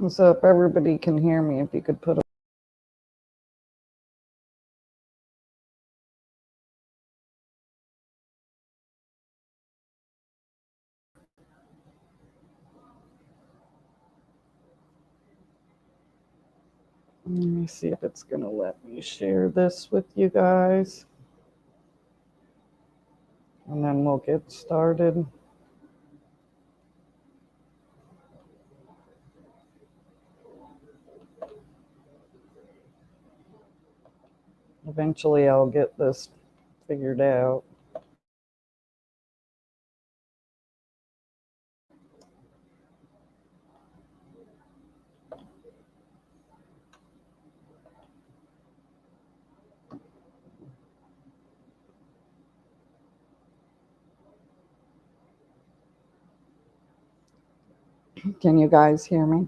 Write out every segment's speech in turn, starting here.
So if everybody can hear me, if you could put a let me see if it's going to let me share this with you guys. And then we'll get started. Eventually I'll get this figured out. Can you guys hear me?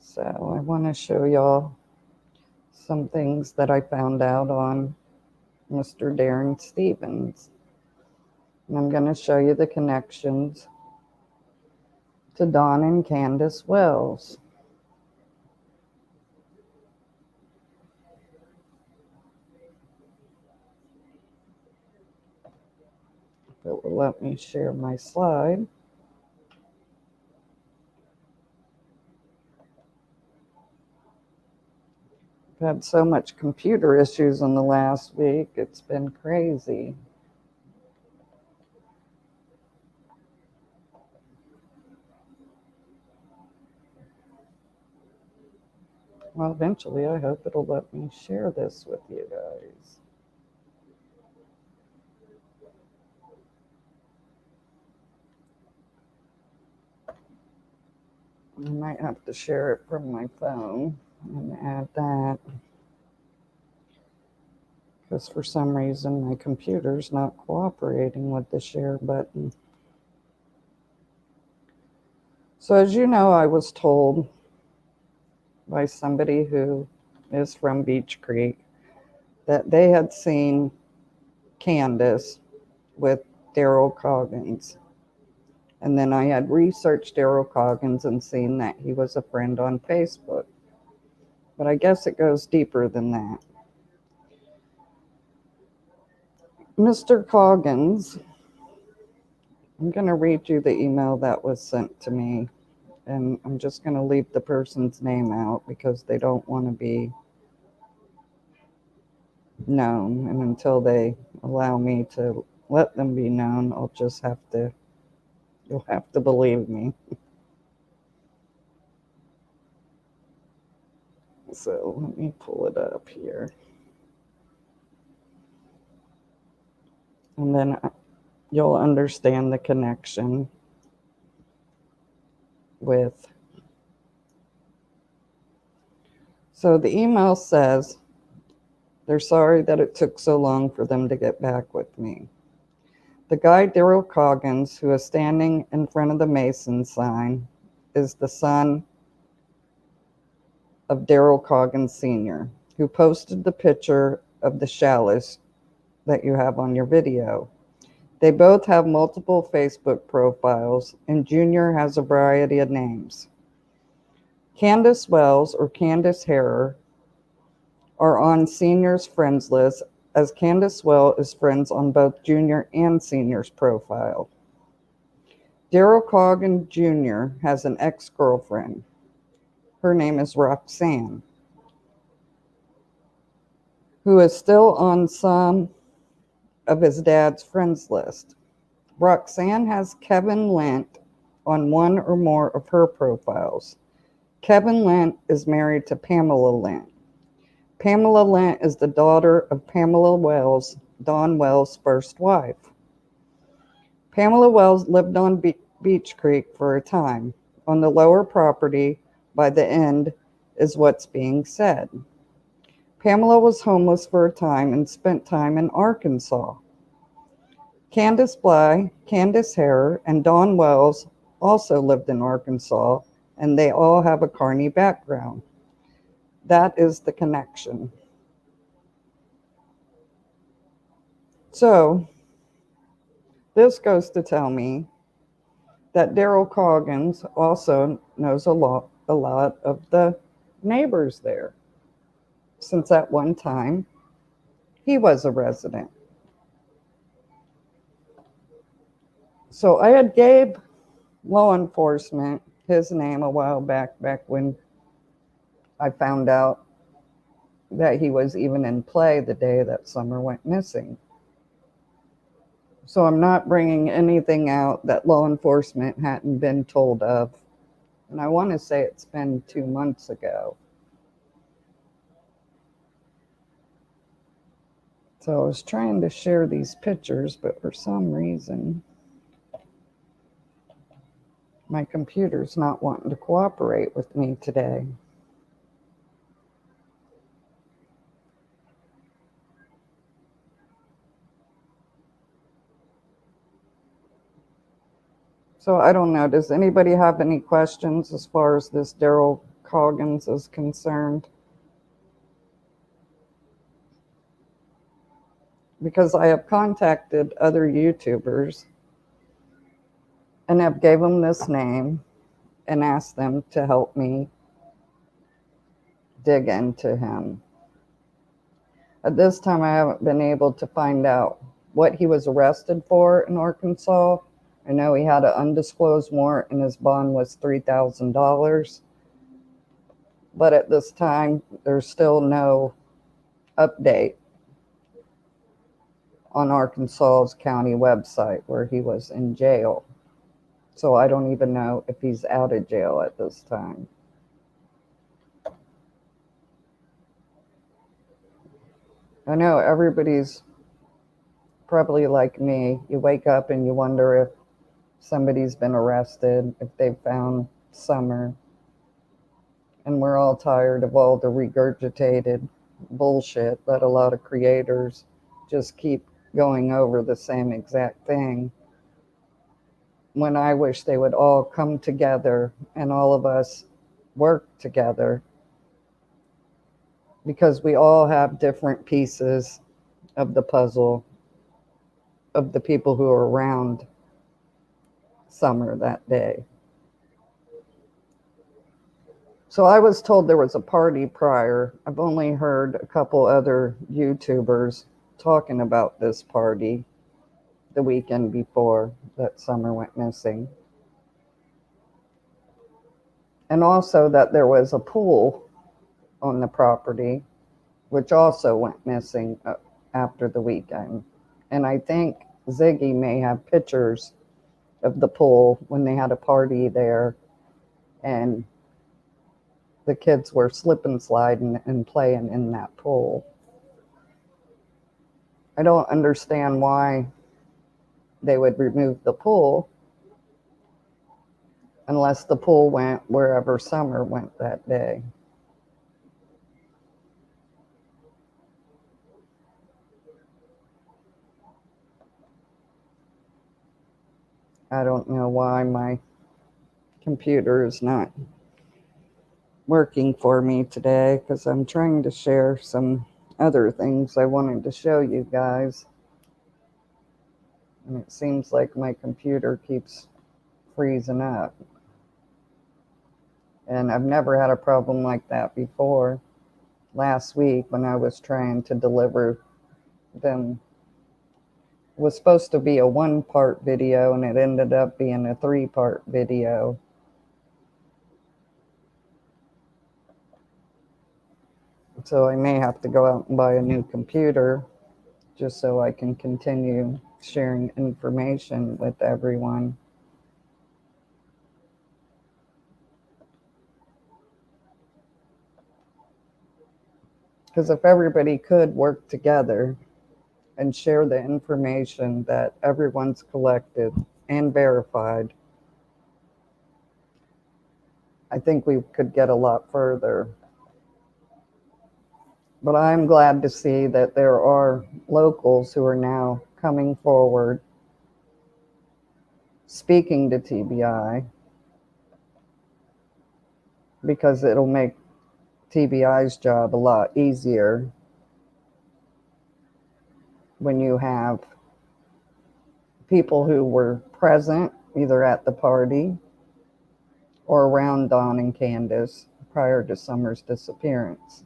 So I want to show y'all some things that I found out on Mr. Darren Stephens. And I'm going to show you the connections to Don and Candus Wells. If it will let me share my slide. I've had so much computer issues in the last week. It's been crazy. Well, eventually I hope it'll let me share this with you guys. I might have to share it from my phone and add that, because for some reason my computer's not cooperating with the share button. So as you know, I was told by somebody who is from Beach Creek that they had seen Candus with Daryl Coggins. And then I had researched Daryl Coggins and seen that he was a friend on Facebook. But I guess it goes deeper than that. Mr. Coggins, I'm going to read you the email that was sent to me. And I'm just going to leave the person's name out because they don't want to be known. And until they allow me to let them be known, I'll just have to, you'll have to believe me. So let me pull it up here. And then you'll understand the connection with. So the email says, they're sorry that it took so long for them to get back with me. The guy Daryl Coggins, who is standing in front of the Mason sign, is the son of Daryl Coggins Sr., who posted the picture of the chalice that you have on your video. They both have multiple Facebook profiles, and Junior has a variety of names. Candus Wells or Candace Harrer are on Senior's friends list, as Candus Wells is friends on both Junior and Senior's profile. Daryl Coggins Jr. has an ex-girlfriend. Her name is Roxanne, who is still on some of his dad's friends list. Roxanne has Kevin Lent on one or more of her profiles. Kevin Lent is married to Pamela Lent. Pamela Lent is the daughter of Pamela Wells, Don Wells' first wife. Pamela Wells lived on Beach Creek for a time. On the lower property, by the end, is what's being said. Pamela was homeless for a time and spent time in Arkansas. Candace Bly, Candace Hare, and Don Wells also lived in Arkansas, and they all have a Carney background. That is the connection. So, this goes to tell me that Daryl Coggins also knows a lot of the neighbors there, since at one time he was a resident. So I had gave law enforcement his name a while back when I found out that he was even in play the day that Summer went missing. So I'm not bringing anything out that law enforcement hadn't been told of. And I want to say it's been 2 months ago. So I was trying to share these pictures, but for some reason, my computer's not wanting to cooperate with me today. So I don't know. Does anybody have any questions as far as this Daryl Coggins is concerned? Because I have contacted other YouTubers and have gave them this name and asked them to help me dig into him. At this time, I haven't been able to find out what he was arrested for in Arkansas. I know he had an undisclosed warrant and his bond was $3,000. But at this time, there's still no update on Arkansas's county website where he was in jail. So I don't even know if he's out of jail at this time. I know everybody's probably like me. You wake up and you wonder if somebody's been arrested, if they've found Summer. And we're all tired of all the regurgitated bullshit that a lot of creators just keep going over the same exact thing. When I wish they would all come together and all of us work together, because we all have different pieces of the puzzle of the people who are around Summer that day. So I was told there was a party prior. I've only heard a couple other YouTubers talking about this party the weekend before that Summer went missing. And also that there was a pool on the property, which also went missing after the weekend. And I think Ziggy may have pictures of the pool when they had a party there and the kids were slip and sliding and playing in that pool. I don't understand why they would remove the pool unless the pool went wherever Summer went that day. I don't know why my computer is not working for me today, because I'm trying to share some other things I wanted to show you guys. And it seems like my computer keeps freezing up. And I've never had a problem like that before. Last week when I was trying to deliver them, it was supposed to be a 1-part video and it ended up being a 3-part video. So I may have to go out and buy a new computer just so I can continue sharing information with everyone. Because if everybody could work together and share the information that everyone's collected and verified, I think we could get a lot further. But I'm glad to see that there are locals who are now coming forward, speaking to TBI, because it'll make TBI's job a lot easier when you have people who were present either at the party or around Dawn and Candus prior to Summer's disappearance.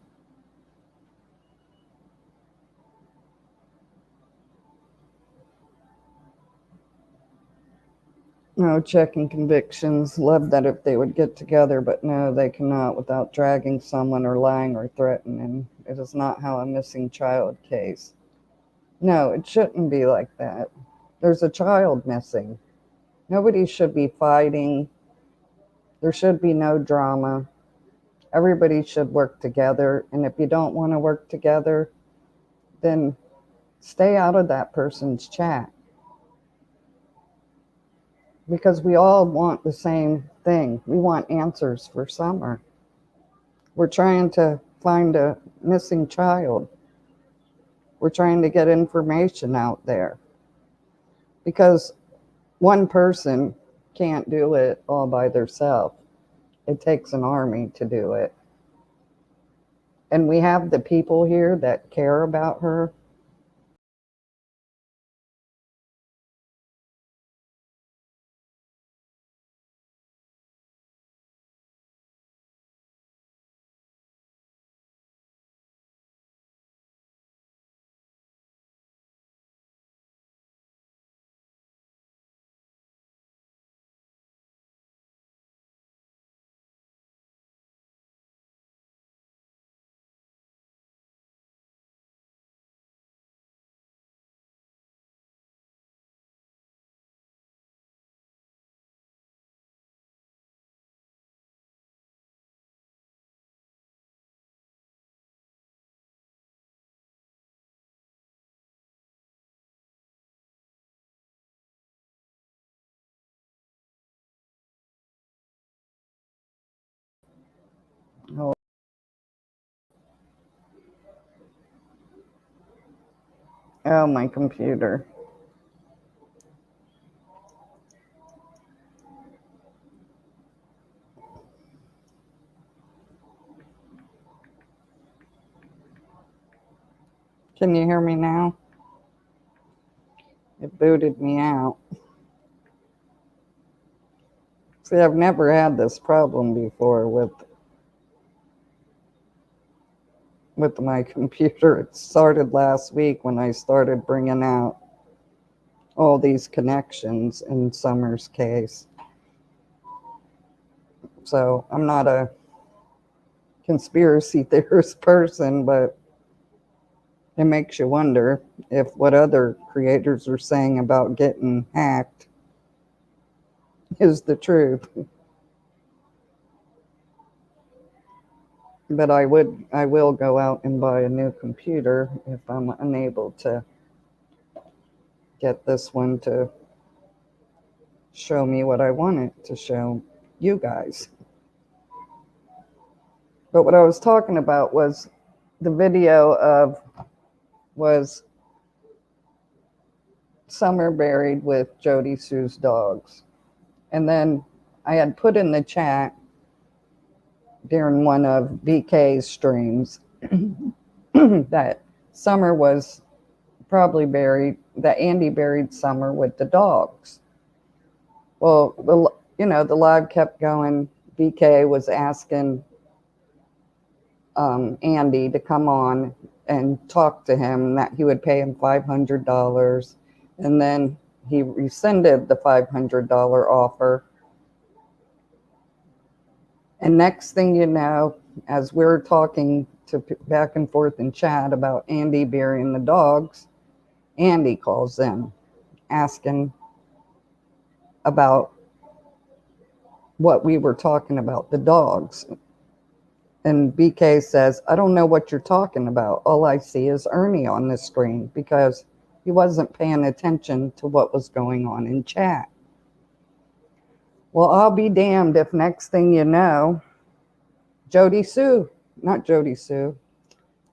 No, checking convictions. Love that if they would get together, but no, they cannot without dragging someone or lying or threatening. It is not how a missing child case. No, it shouldn't be like that. There's a child missing. Nobody should be fighting. There should be no drama. Everybody should work together. And if you don't want to work together, then stay out of that person's chat. Because we all want the same thing. We want answers for Summer. We're trying to find a missing child. We're trying to get information out there. Because one person can't do it all by themselves. It takes an army to do it. And we have the people here that care about her. Oh, oh, my computer. Can you hear me now? It booted me out. See, I've never had this problem before with my computer. It started last week when I started bringing out all these connections in Summer's case. So I'm not a conspiracy theorist person, but it makes you wonder if what other creators are saying about getting hacked is the truth. But I will go out and buy a new computer if I'm unable to get this one to show me what I want it to show you guys. But what I was talking about was the video was Summer buried with Jody Sue's dogs. And then I had put in the chat during one of BK's streams that Summer was probably buried, that Andy buried Summer with the dogs. Well, the live kept going. BK was asking Andy to come on and talk to him, that he would pay him $500. And then he rescinded the $500 offer. And next thing you know, as we're talking to back and forth in chat about Andy burying the dogs, Andy calls in asking about what we were talking about, the dogs. And BK says, I don't know what you're talking about. All I see is Ernie on the screen, because he wasn't paying attention to what was going on in chat. Well, I'll be damned if next thing you know,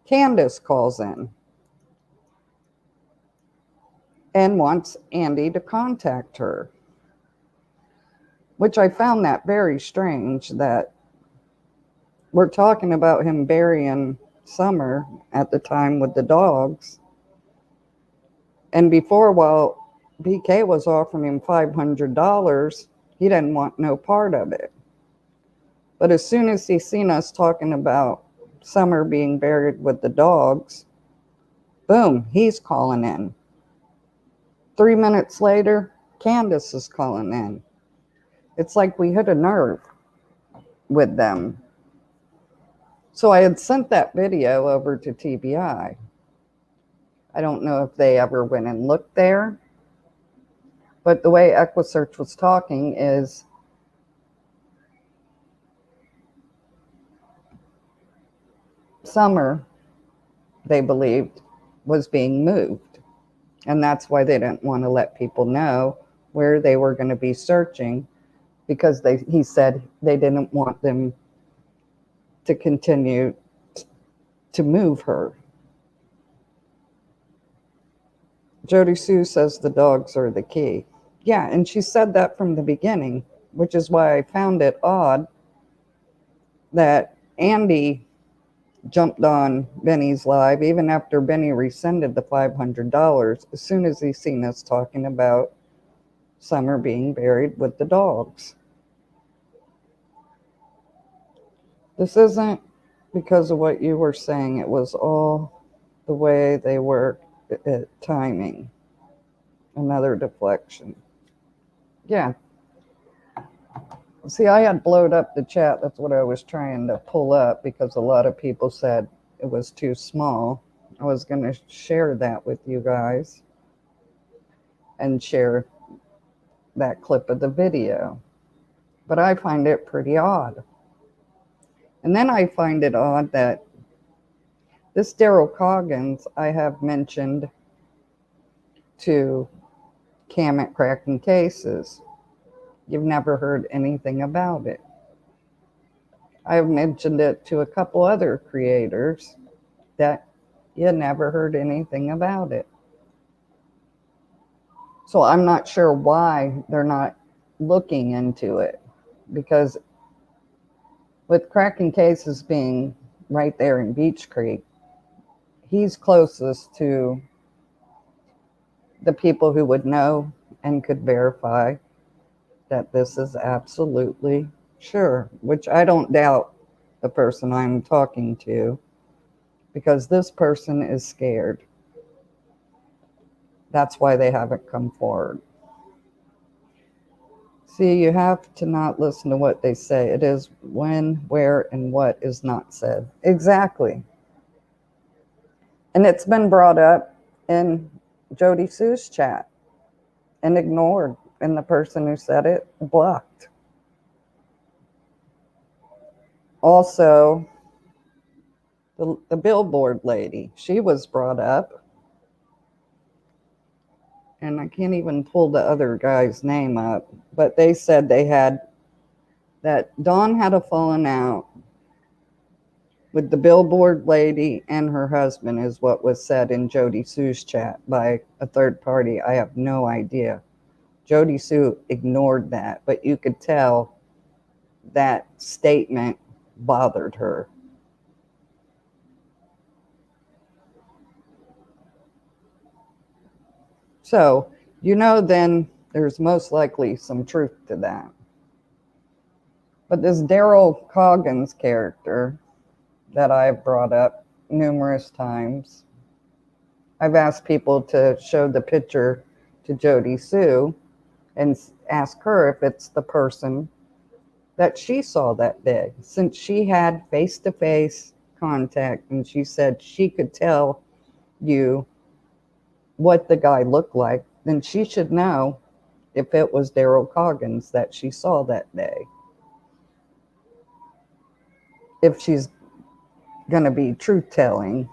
Candus calls in and wants Andy to contact her, which I found that very strange, that we're talking about him burying Summer at the time with the dogs. And before, while BK was offering him $500, he didn't want no part of it. But as soon as he seen us talking about Summer being buried with the dogs, boom, he's calling in. 3 minutes later, Candus is calling in. It's like we hit a nerve with them. So I had sent that video over to TBI. I don't know if they ever went and looked there, but the way EquiSearch was talking is Summer, they believed, was being moved. And that's why they didn't want to let people know where they were going to be searching, because he said they didn't want them to continue to move her. Jody Sue says the dogs are the key. Yeah, and she said that from the beginning, which is why I found it odd that Andy jumped on Benny's live even after Benny rescinded the $500 as soon as he seen us talking about Summer being buried with the dogs. This isn't because of what you were saying. It was all the way they were at timing. Another deflection. Yeah. See, I had blowed up the chat. That's what I was trying to pull up, because a lot of people said it was too small. I was going to share that with you guys and share that clip of the video. But I find it pretty odd. And then I find it odd that this Daryl Coggins I have mentioned to Cam at Cracking Cases. You've never heard anything about it. I've mentioned it to a couple other creators that you never heard anything about it. So I'm not sure why they're not looking into it, because with Cracking Cases being right there in Beach Creek, he's closest to the people who would know and could verify that this is absolutely sure, which I don't doubt the person I'm talking to, because this person is scared. That's why they haven't come forward. See, you have to not listen to what they say. It is when, where, and what is not said. Exactly. And it's been brought up in Jody Sue's chat and ignored, and the person who said it blocked. Also, the billboard lady, she was brought up, and I can't even pull the other guy's name up, but they said that Dawn had a falling out with the billboard lady and her husband, is what was said in Jody Sue's chat by a third party. I have no idea. Jody Sue ignored that, but you could tell that statement bothered her. So, then there's most likely some truth to that. But this Daryl Coggins character that I've brought up numerous times, I've asked people to show the picture to Jody Sue and ask her if it's the person that she saw that day, since she had face-to-face contact, and she said she could tell you what the guy looked like, then she should know if it was Daryl Coggins that she saw that day. If she's going to be truth telling.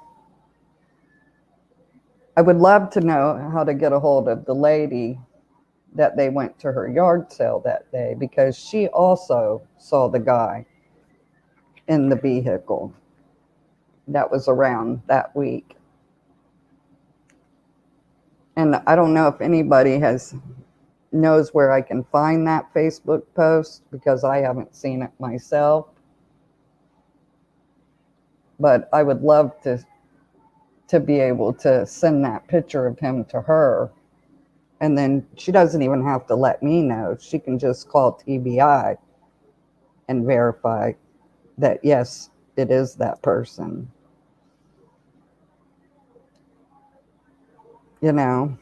I would love to know how to get a hold of the lady that they went to her yard sale that day, because she also saw the guy in the vehicle that was around that week. And I don't know if anybody knows where I can find that Facebook post, because I haven't seen it myself. But I would love to be able to send that picture of him to her. And then she doesn't even have to let me know. She can just call TBI and verify that, yes, it is that person. You know?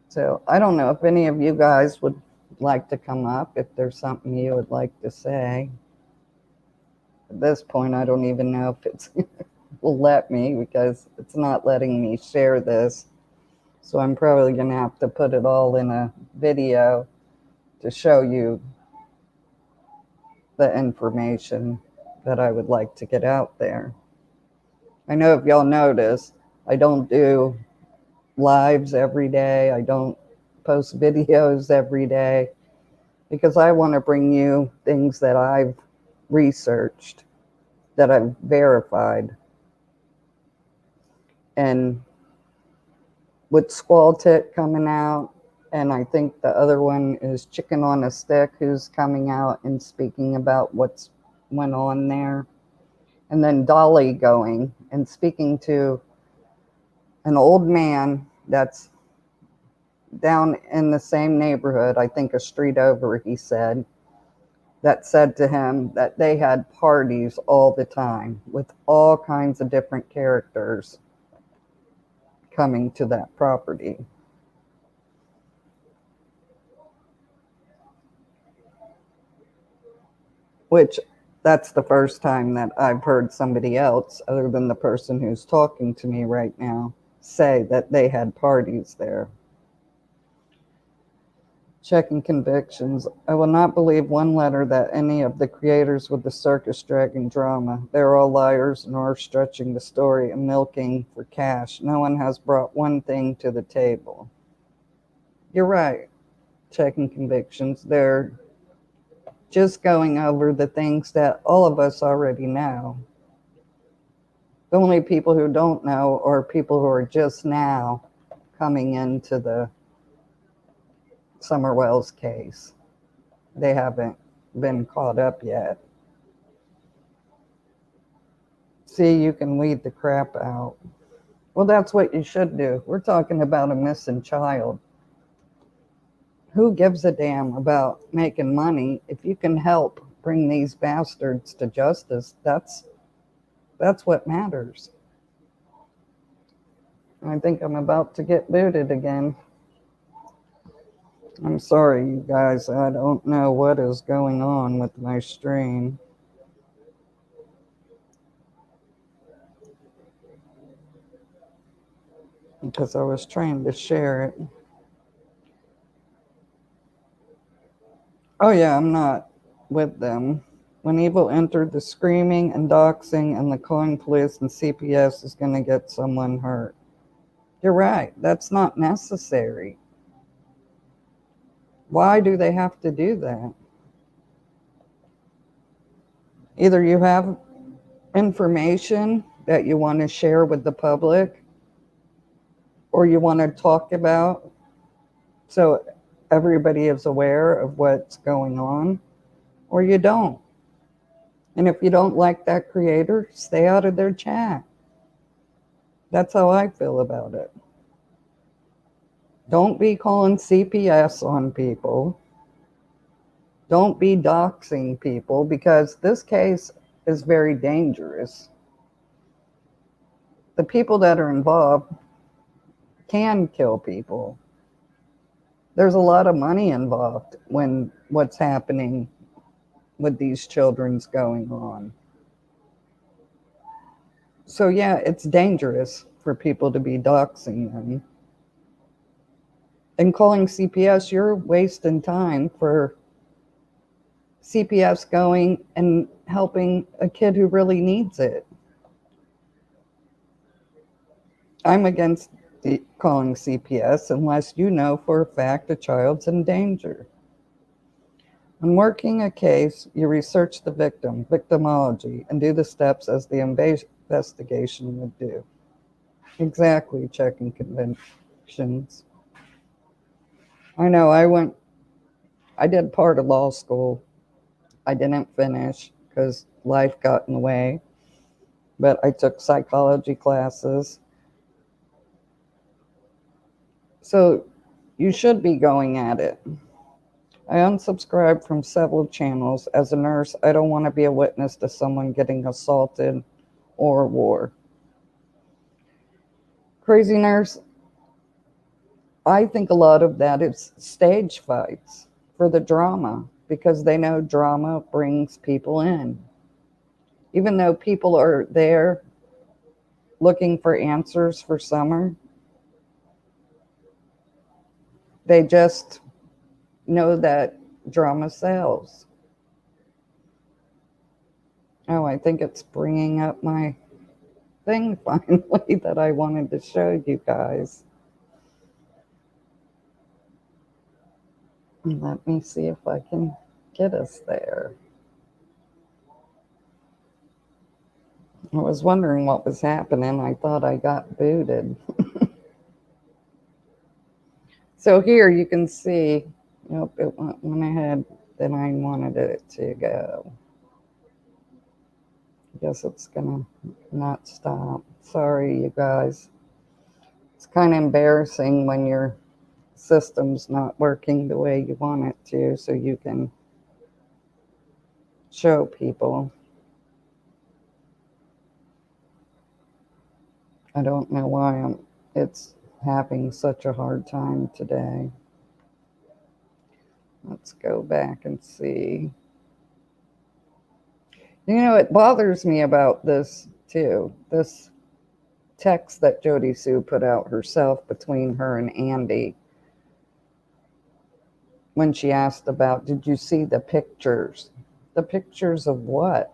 So I don't know if any of you guys would like to come up, if there's something you would like to say. At this point, I don't even know if it's will let me, because it's not letting me share this. So I'm probably going to have to put it all in a video to show you the information that I would like to get out there. I know if y'all notice, I don't do lives every day. I don't post videos every day, because I want to bring you things that I've researched, that I've verified. And with Squall Tit coming out, and I think the other one is Chicken on a Stick, who's coming out and speaking about what's went on there. And then Dolly going and speaking to an old man that's down in the same neighborhood, I think a street over, he said, that said to him that they had parties all the time with all kinds of different characters coming to that property. Which, that's the first time that I've heard somebody else, other than the person who's talking to me right now, say that they had parties there. Checking convictions. I will not believe one letter that any of the creators with the circus dragon drama. They're all liars and are stretching the story and milking for cash. No one has brought one thing to the table. You're right. Checking convictions. They're just going over the things that all of us already know. The only people who don't know are people who are just now coming into the Summer Wells case. They haven't been caught up yet. See, you can weed the crap out. Well, that's what you should do. We're talking about a missing child. Who gives a damn about making money? If you can help bring these bastards to justice, that's what matters. I think I'm about to get booted again. I'm sorry, you guys. I don't know what is going on with my stream. Because I was trying to share it. Oh yeah, I'm not with them. When evil entered, the screaming and doxing and the calling police and CPS is going to get someone hurt. You're right. That's not necessary. Why do they have to do that? Either you have information that you want to share with the public, or you want to talk about so everybody is aware of what's going on, or you don't. And if you don't like that creator, stay out of their chat. That's how I feel about it. Don't be calling CPS on people. Don't be doxing people, because this case is very dangerous. The people that are involved can kill people. There's a lot of money involved when what's happening with these children's going on. So yeah, it's dangerous for people to be doxing them. And calling CPS, you're wasting time for CPS going and helping a kid who really needs it. I'm against calling CPS unless you know for a fact a child's in danger. When working a case, you research the victim, victimology, and do the steps as the investigation would do. Exactly, checking convictions. I know I did part of law school. I didn't finish because life got in the way, but I took psychology classes. So you should be going at it. I unsubscribed from several channels. As a nurse, I don't want to be a witness to someone getting assaulted or war. Crazy Nurse, I think a lot of that is stage fights for the drama because they know drama brings people in. Even though people are there looking for answers for Summer, they just know that drama sells. Oh, I think it's bringing up my thing finally that I wanted to show you guys. Let me see if I can get us there. I was wondering what was happening. I thought I got booted. So here you can see, nope, it went ahead than I wanted it to go. I guess it's gonna not stop. Sorry, you guys. It's kind of embarrassing when your system's not working the way you want it to, so you can show people. I don't know why it's having such a hard time today. Let's go back and see. You know, it bothers me about this too. This text that Jody Sue put out herself between her and Andy when she asked about, did you see the pictures? The pictures of what?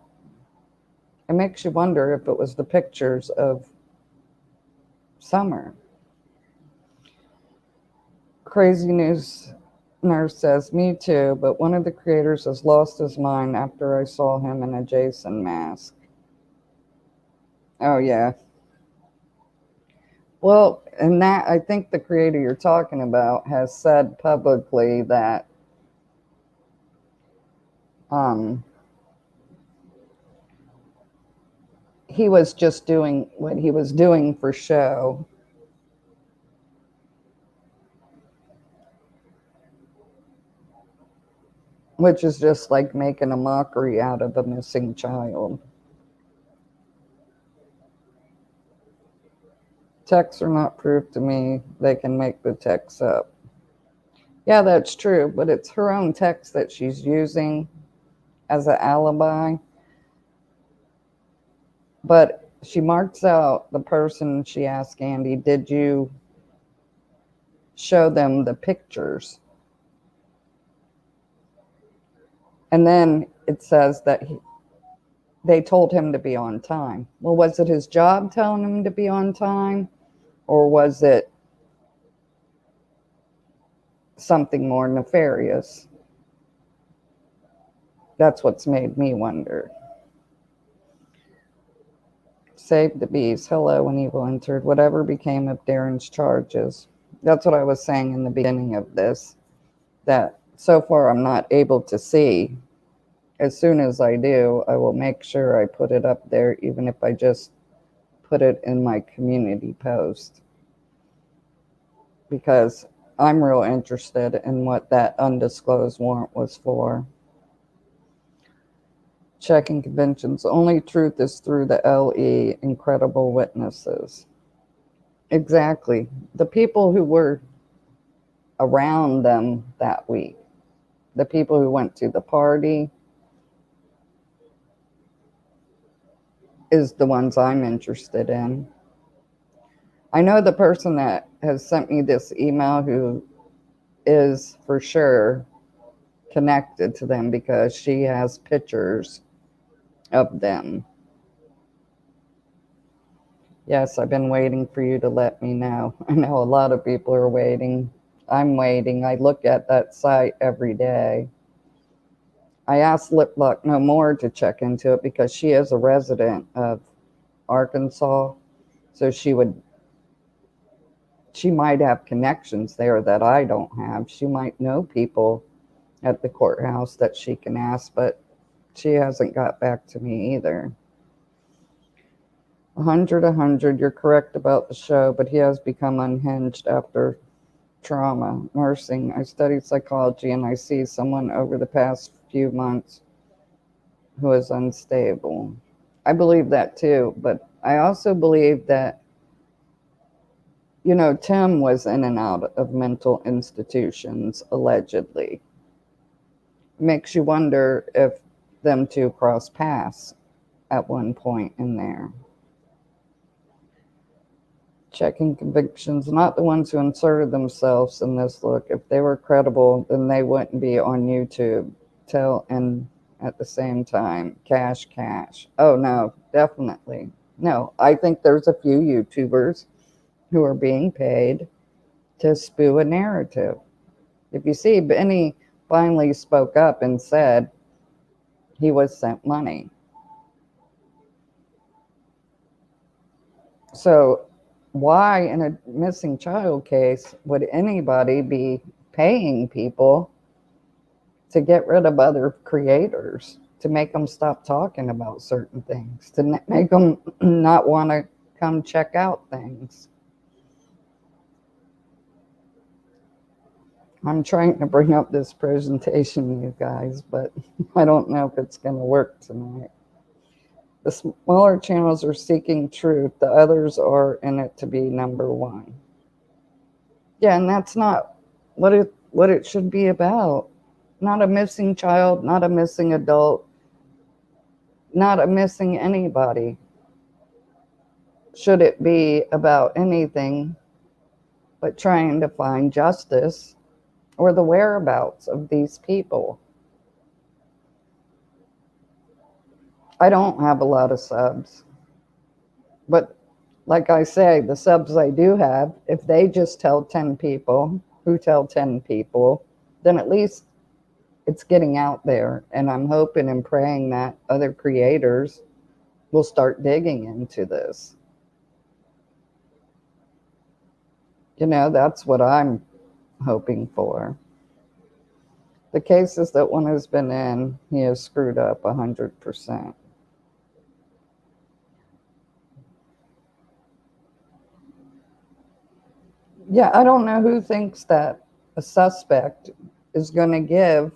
It makes you wonder if it was the pictures of Summer. Crazy News Nurse says, me too, but one of the creators has lost his mind after I saw him in a Jason mask. Oh, yeah. Well, and that, I think the creator you're talking about has said publicly that he was just doing what he was doing for show. Which is just like making a mockery out of a missing child. Texts are not proof to me. They can make the text up. Yeah, that's true, but it's her own text that she's using as an alibi. But she marks out the person. She asked Andy, did you show them the pictures? And then it says that they told him to be on time. Well, was it his job telling him to be on time? Or was it something more nefarious? That's what's made me wonder. Save the bees. Hello, when evil entered. Whatever became of Darren's charges? That's what I was saying in the beginning of this, that so far I'm not able to see. As soon as I do, I will make sure I put it up there, even if I just put it in my community post. Because I'm real interested in what that undisclosed warrant was for. Checking conventions. Only truth is through the LE. Incredible witnesses. Exactly. The people who were around them that week. The people who went to the party. is the ones I'm interested in. I know the person that has sent me this email who is for sure connected to them because she has pictures of them. Yes, I've been waiting for you to let me know. I know a lot of people are waiting. I'm waiting. I look at that site every day. I asked Lip Luck No More to check into it because she is a resident of Arkansas. So she might have connections there that I don't have. She might know people at the courthouse that she can ask, but she hasn't got back to me either. 100, you're correct about the show, but he has become unhinged after trauma. Nursing, I studied psychology and I see someone over the past few months who is unstable. I believe that too, but I also believe that, Tim was in and out of mental institutions, allegedly. Makes you wonder if them two crossed paths at one point in there. Checking convictions, not the ones who inserted themselves in this. Look, if they were credible, then they wouldn't be on YouTube. And at the same time, cash. Oh, no, definitely. No, I think there's a few YouTubers who are being paid to spew a narrative. If you see, Benny finally spoke up and said he was sent money. So why in a missing child case would anybody be paying people to get rid of other creators, to make them stop talking about certain things, to make them not want to come check out things? I'm trying to bring up this presentation, you guys, but I don't know if it's going to work tonight. The smaller channels are seeking truth. The others are in it to be number one. Yeah, and that's not what it should be about. Not a missing child, not a missing adult, not a missing anybody. Should it be about anything but trying to find justice or the whereabouts of these people? I don't have a lot of subs, but like I say, the subs I do have, if they just tell 10 people who tell 10 people, then at least it's getting out there. And I'm hoping and praying that other creators will start digging into this. That's what I'm hoping for. The cases that one has been in, he has screwed up 100%. Yeah, I don't know who thinks that a suspect is going to give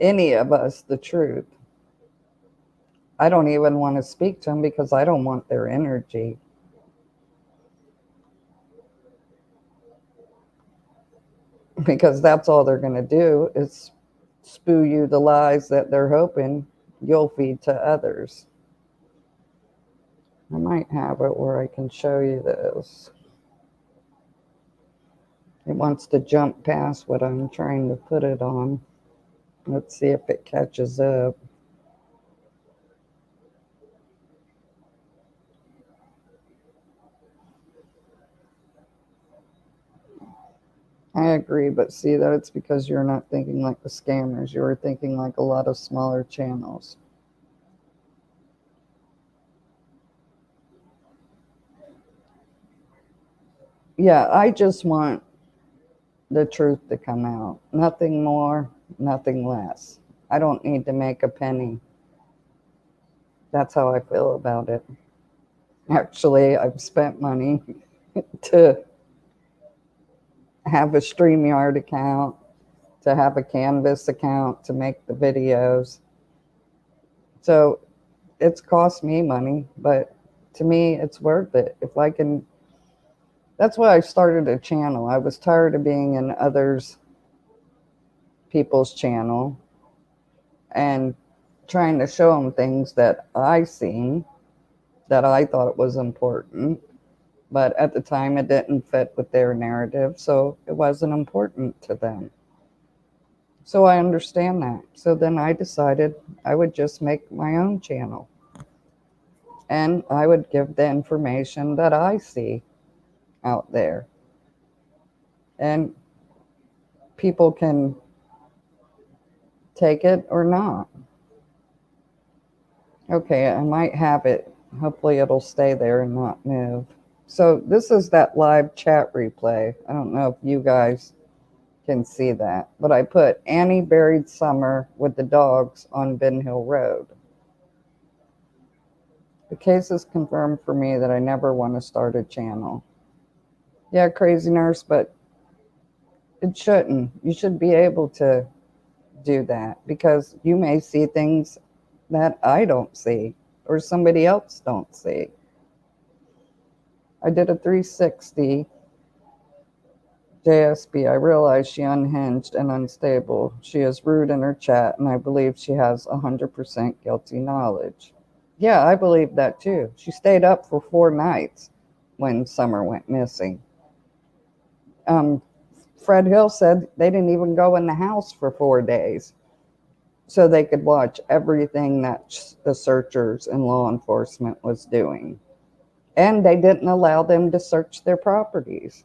any of us the truth. I don't even want to speak to them because I don't want their energy. Because that's all they're going to do is spew you the lies that they're hoping you'll feed to others. I might have it where I can show you this. It wants to jump past what I'm trying to put it on. Let's see if it catches up. I agree, but see that it's because you're not thinking like the scammers. You're thinking like a lot of smaller channels. Yeah, I just want the truth to come out. Nothing more, nothing less. I don't need to make a penny. That's how I feel about it. Actually, I've spent money to have a StreamYard account, to have a Canvas account to make the videos. So it's cost me money, but to me, it's worth it. If I can, that's why I started a channel. I was tired of being in others people's channel and trying to show them things that I seen that I thought it was important, but at the time it didn't fit with their narrative, so it wasn't important to them. So I understand that. So then I decided I would just make my own channel. And I would give the information that I see out there. And people can take it or not. Okay, I might have it. Hopefully it'll stay there and not move. So this is that live chat replay. I don't know if you guys can see that, but I put Annie buried Summer with the dogs on Ben Hill Road. The case is confirmed for me that I never want to start a channel. Yeah, crazy nurse, but it shouldn't. You should be able to do that because you may see things that I don't see or somebody else don't see. I did a 360 JSB. I realized she unhinged and unstable. She is rude in her chat, and I believe she has 100% guilty knowledge. Yeah, I believe that too. She stayed up for 4 nights when Summer went missing. Fred Hill said they didn't even go in the house for 4 days so they could watch everything that the searchers and law enforcement was doing. And they didn't allow them to search their properties.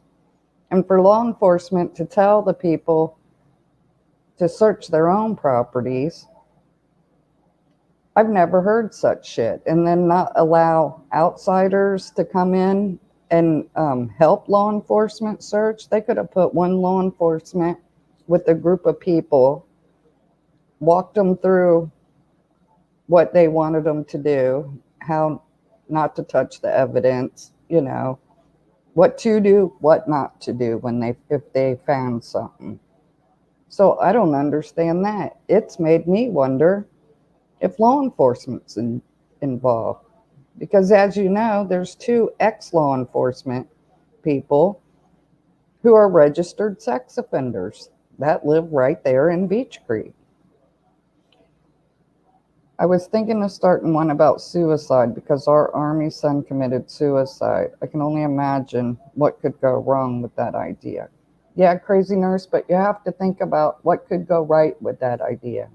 And for law enforcement to tell the people to search their own properties, I've never heard such shit. And then not allow outsiders to come in and help law enforcement search. They could have put one law enforcement with a group of people, walked them through what they wanted them to do, how not to touch the evidence, you know, what to do, what not to do if they found something. So I don't understand that. It's made me wonder if law enforcement's involved. Because as you know, there's 2 ex-law enforcement people who are registered sex offenders that live right there in Beach Creek. I was thinking of starting one about suicide because our Army son committed suicide. I can only imagine what could go wrong with that idea. Yeah, crazy nurse, but you have to think about what could go right with that idea.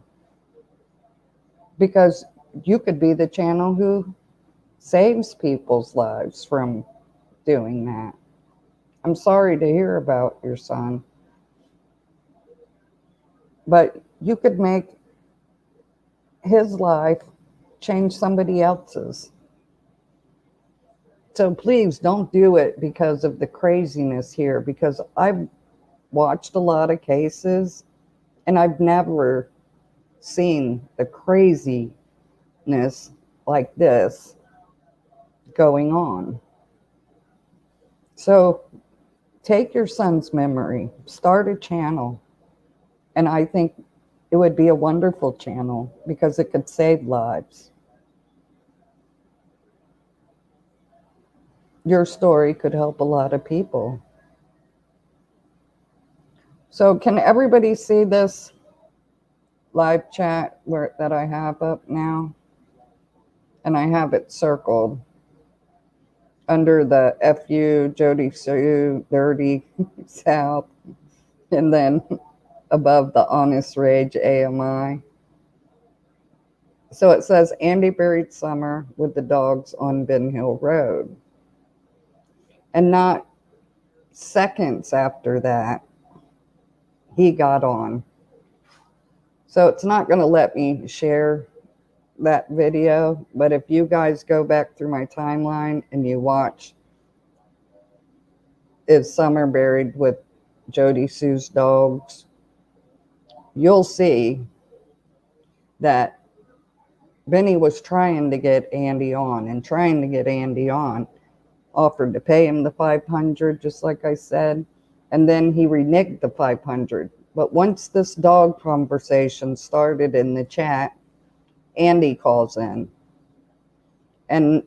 Because you could be the channel who saves people's lives from doing that. I'm sorry to hear about your son, but you could make his life change somebody else's. So please don't do it because of the craziness here, because I've watched a lot of cases and I've never seen the craziness like this going on. So take your son's memory, start a channel, and I think it would be a wonderful channel because it could save lives. Your story could help a lot of people. So can everybody see this live chat that I have up now? And I have it circled under the FU, Jody Sue, Dirty South, and then above the Honest Rage AMI. So it says Andy buried Summer with the dogs on Ben Hill Road. And not seconds after that, he got on. So it's not going to let me share that video, but if you guys go back through my timeline and you watch Is Summer Buried with Jody Sue's Dogs, you'll see that Benny was trying to get Andy on, offered to pay him the $500, just like I said, and then he reneged the $500. But once this dog conversation started in the chat, Andy calls in. And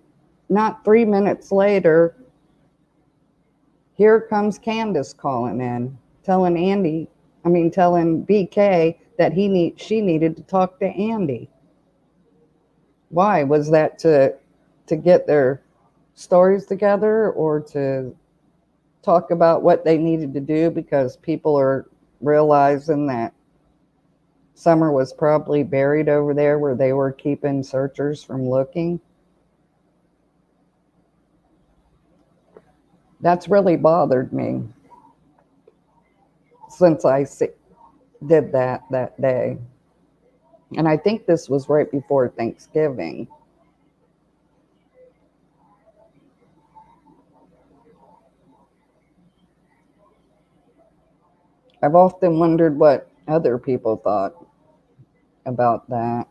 not 3 minutes later, here comes Candus calling in, telling BK that she needed to talk to Andy. Why? Was that to to get their stories together or to talk about what they needed to do, because people are realizing that Summer was probably buried over there where they were keeping searchers from looking. That's really bothered me since I did that day. And I think this was right before Thanksgiving. I've often wondered what other people thought about that.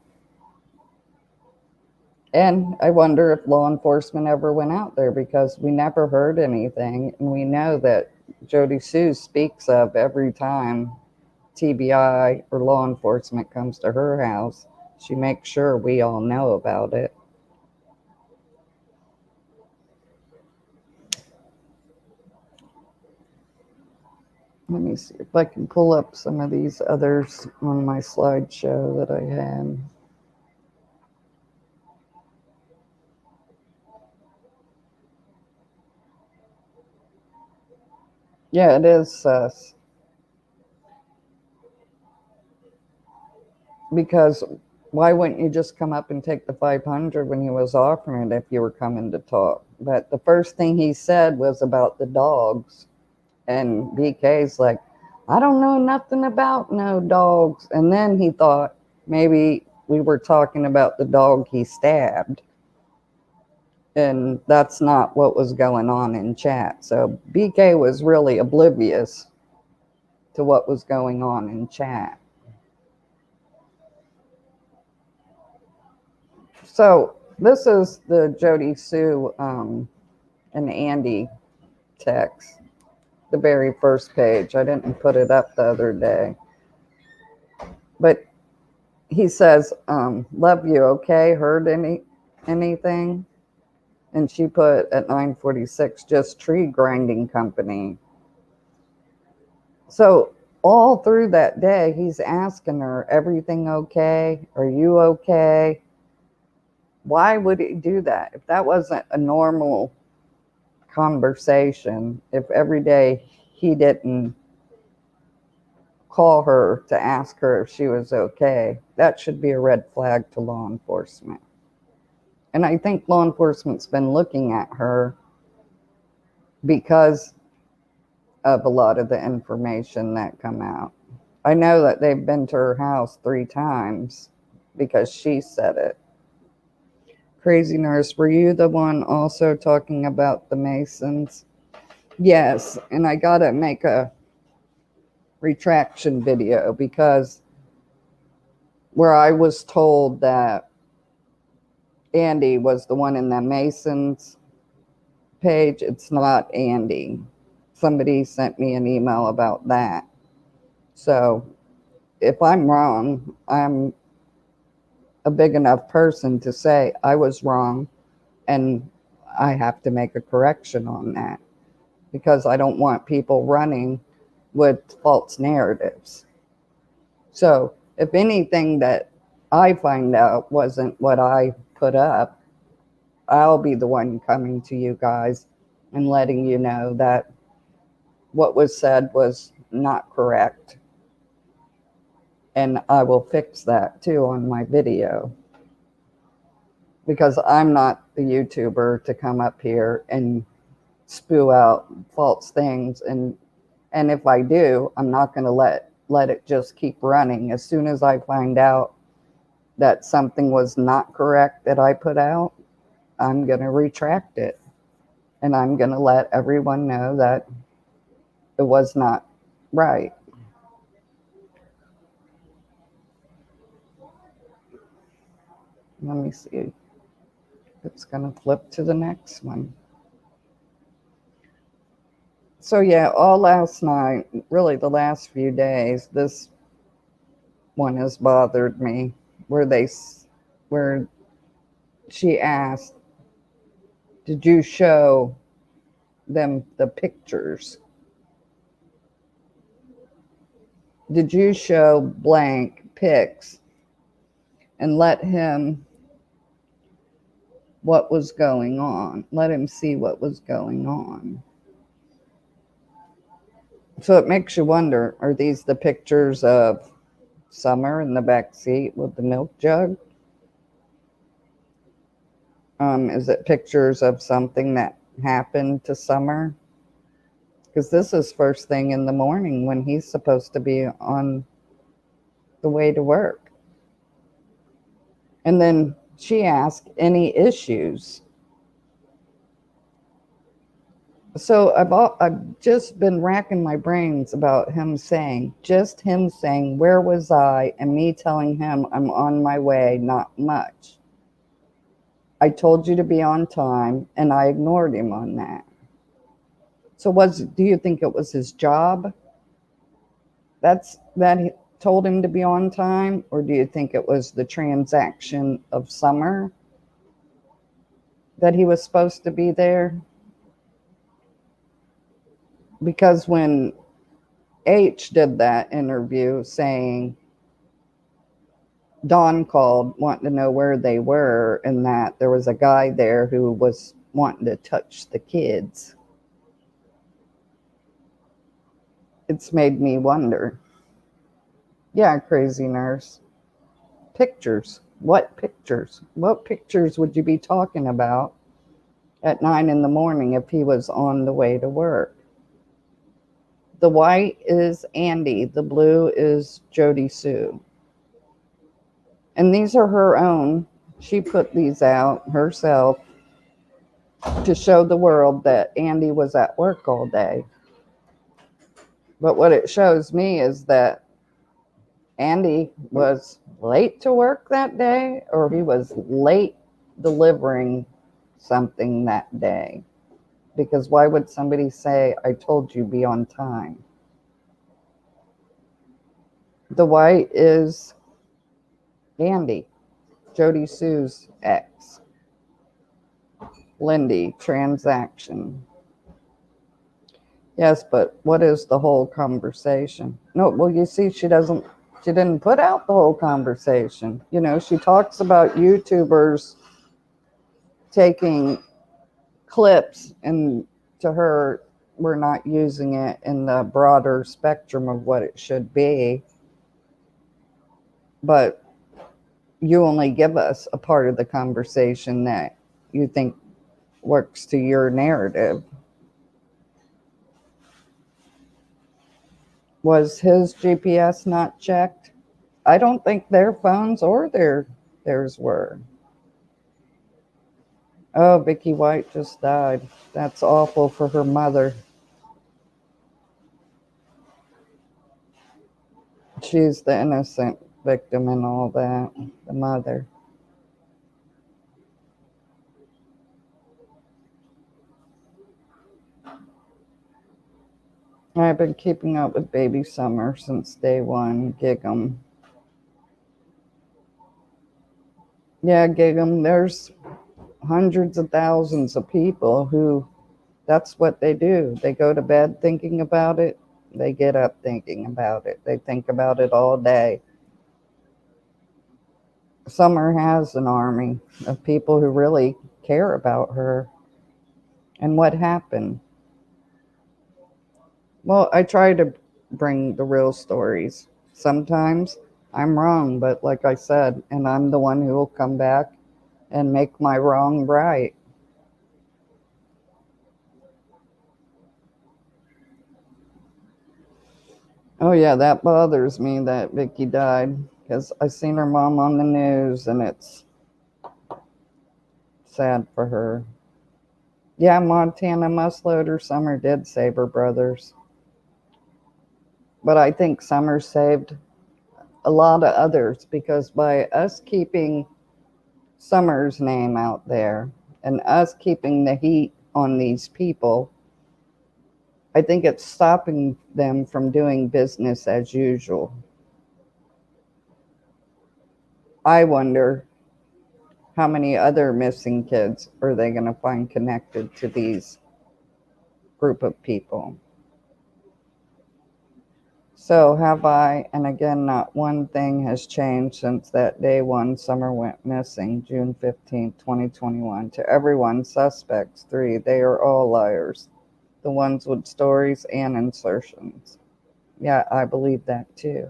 And I wonder if law enforcement ever went out there, because we never heard anything. And we know that Jody Sue speaks of every time TBI or law enforcement comes to her house. She makes sure we all know about it. Let me see if I can pull up some of these others on my slideshow that I had. Yeah, it is sus. Because why wouldn't you just come up and take the 500 when he was offering it if you were coming to talk? But the first thing he said was about the dogs. And BK's like, I don't know nothing about no dogs. And then he thought maybe we were talking about the dog he stabbed. And that's not what was going on in chat. So BK was really oblivious to what was going on in chat. So this is the Jody Sue and Andy text, the very first page. I didn't put it up the other day. But he says, love you, okay? Heard anything? And she put at 9:46, just tree grinding company. So all through that day, he's asking her, everything okay? Are you okay? Why would he do that? If that wasn't a normal conversation, if every day he didn't call her to ask her if she was okay, that should be a red flag to law enforcement. And I think law enforcement's been looking at her because of a lot of the information that come out. I know that they've been to her house 3 times because she said it. Crazy Nurse, were you the one also talking about the Masons? Yes, and I gotta make a retraction video, because where I was told that Andy was the one in the Masons page, it's not Andy. Somebody sent me an email about that. So if I'm wrong, I'm a big enough person to say I was wrong, and I have to make a correction on that, because I don't want people running with false narratives. So if anything that I find out wasn't what I put up, I'll be the one coming to you guys and letting you know that what was said was not correct. And I will fix that too on my video, because I'm not the YouTuber to come up here and spew out false things. And if I do, I'm not going to let it just keep running. As soon as I find out that something was not correct that I put out, I'm going to retract it. And I'm going to let everyone know that it was not right. Let me see. It's going to flip to the next one. So yeah, all last night, really the last few days, this one has bothered me, where she asked, did you show them the pictures? Did you show blank pics and let him what was going on. Let him see what was going on. So it makes you wonder, are these the pictures of Summer in the back seat with the milk jug? Is it pictures of something that happened to Summer? Because this is first thing in the morning when he's supposed to be on the way to work. And then she asked, any issues? So I've just been racking my brains about him saying, where was I? And me telling him I'm on my way, not much. I told you to be on time, and I ignored him on that. So do you think it was his job that he told him to be on time? Or do you think it was the transaction of Summer that he was supposed to be there? Because when H did that interview saying Dawn called wanting to know where they were and that there was a guy there who was wanting to touch the kids, it's made me wonder. Yeah, crazy nurse. Pictures. What pictures? What pictures would you be talking about at 9 a.m. if he was on the way to work? The white is Andy. The blue is Jody Sue. And these are her own. She put these out herself to show the world that Andy was at work all day. But what it shows me is that Andy was late to work that day, or he was late delivering something that day. Because why would somebody say, I told you be on time? The white is Andy, Jody Sue's ex. Lindy, transaction. Yes, but what is the whole conversation? No, well, you see, she didn't put out the whole conversation. You know, she talks about YouTubers taking clips, and to her, we're not using it in the broader spectrum of what it should be. But you only give us a part of the conversation that you think works to your narrative. Was his GPS not checked? I don't think their phones or theirs were. Oh, Vicky White just died. That's awful for her mother. She's the innocent victim in all that, the mother. I've been keeping up with baby Summer since day one. Gig'em. Yeah, Gig'em. There's hundreds of thousands of people who that's what they do. They go to bed thinking about it. They get up thinking about it. They think about it all day. Summer has an army of people who really care about her. And what happened? Well, I try to bring the real stories. Sometimes I'm wrong, but like I said, and I'm the one who will come back and make my wrong right. Oh yeah, that bothers me that Vicky died, because I seen her mom on the news and it's sad for her. Yeah, Montana muzzleloader Summer did save her brothers. But I think Summer saved a lot of others, because by us keeping Summer's name out there and us keeping the heat on these people, I think it's stopping them from doing business as usual. I wonder how many other missing kids are they going to find connected to these group of people. So have I, and again, not one thing has changed since that day one Summer went missing, June 15th, 2021. To everyone, suspects, 3, they are all liars. The ones with stories and insertions. Yeah, I believe that too.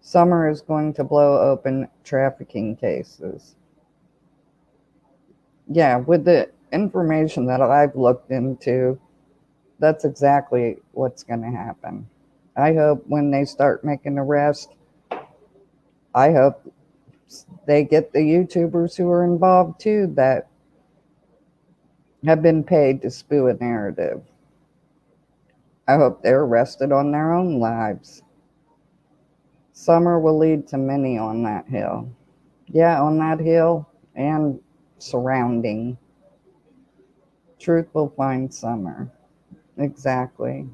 Summer is going to blow open trafficking cases. Yeah, with the information that I've looked into, that's exactly what's going to happen. I hope when they start making arrests, I hope they get the YouTubers who are involved too that have been paid to spew a narrative. I hope they're arrested on their own lives. Summer will lead to many on that hill. Yeah, on that hill and surrounding. Truth will find Summer. Exactly.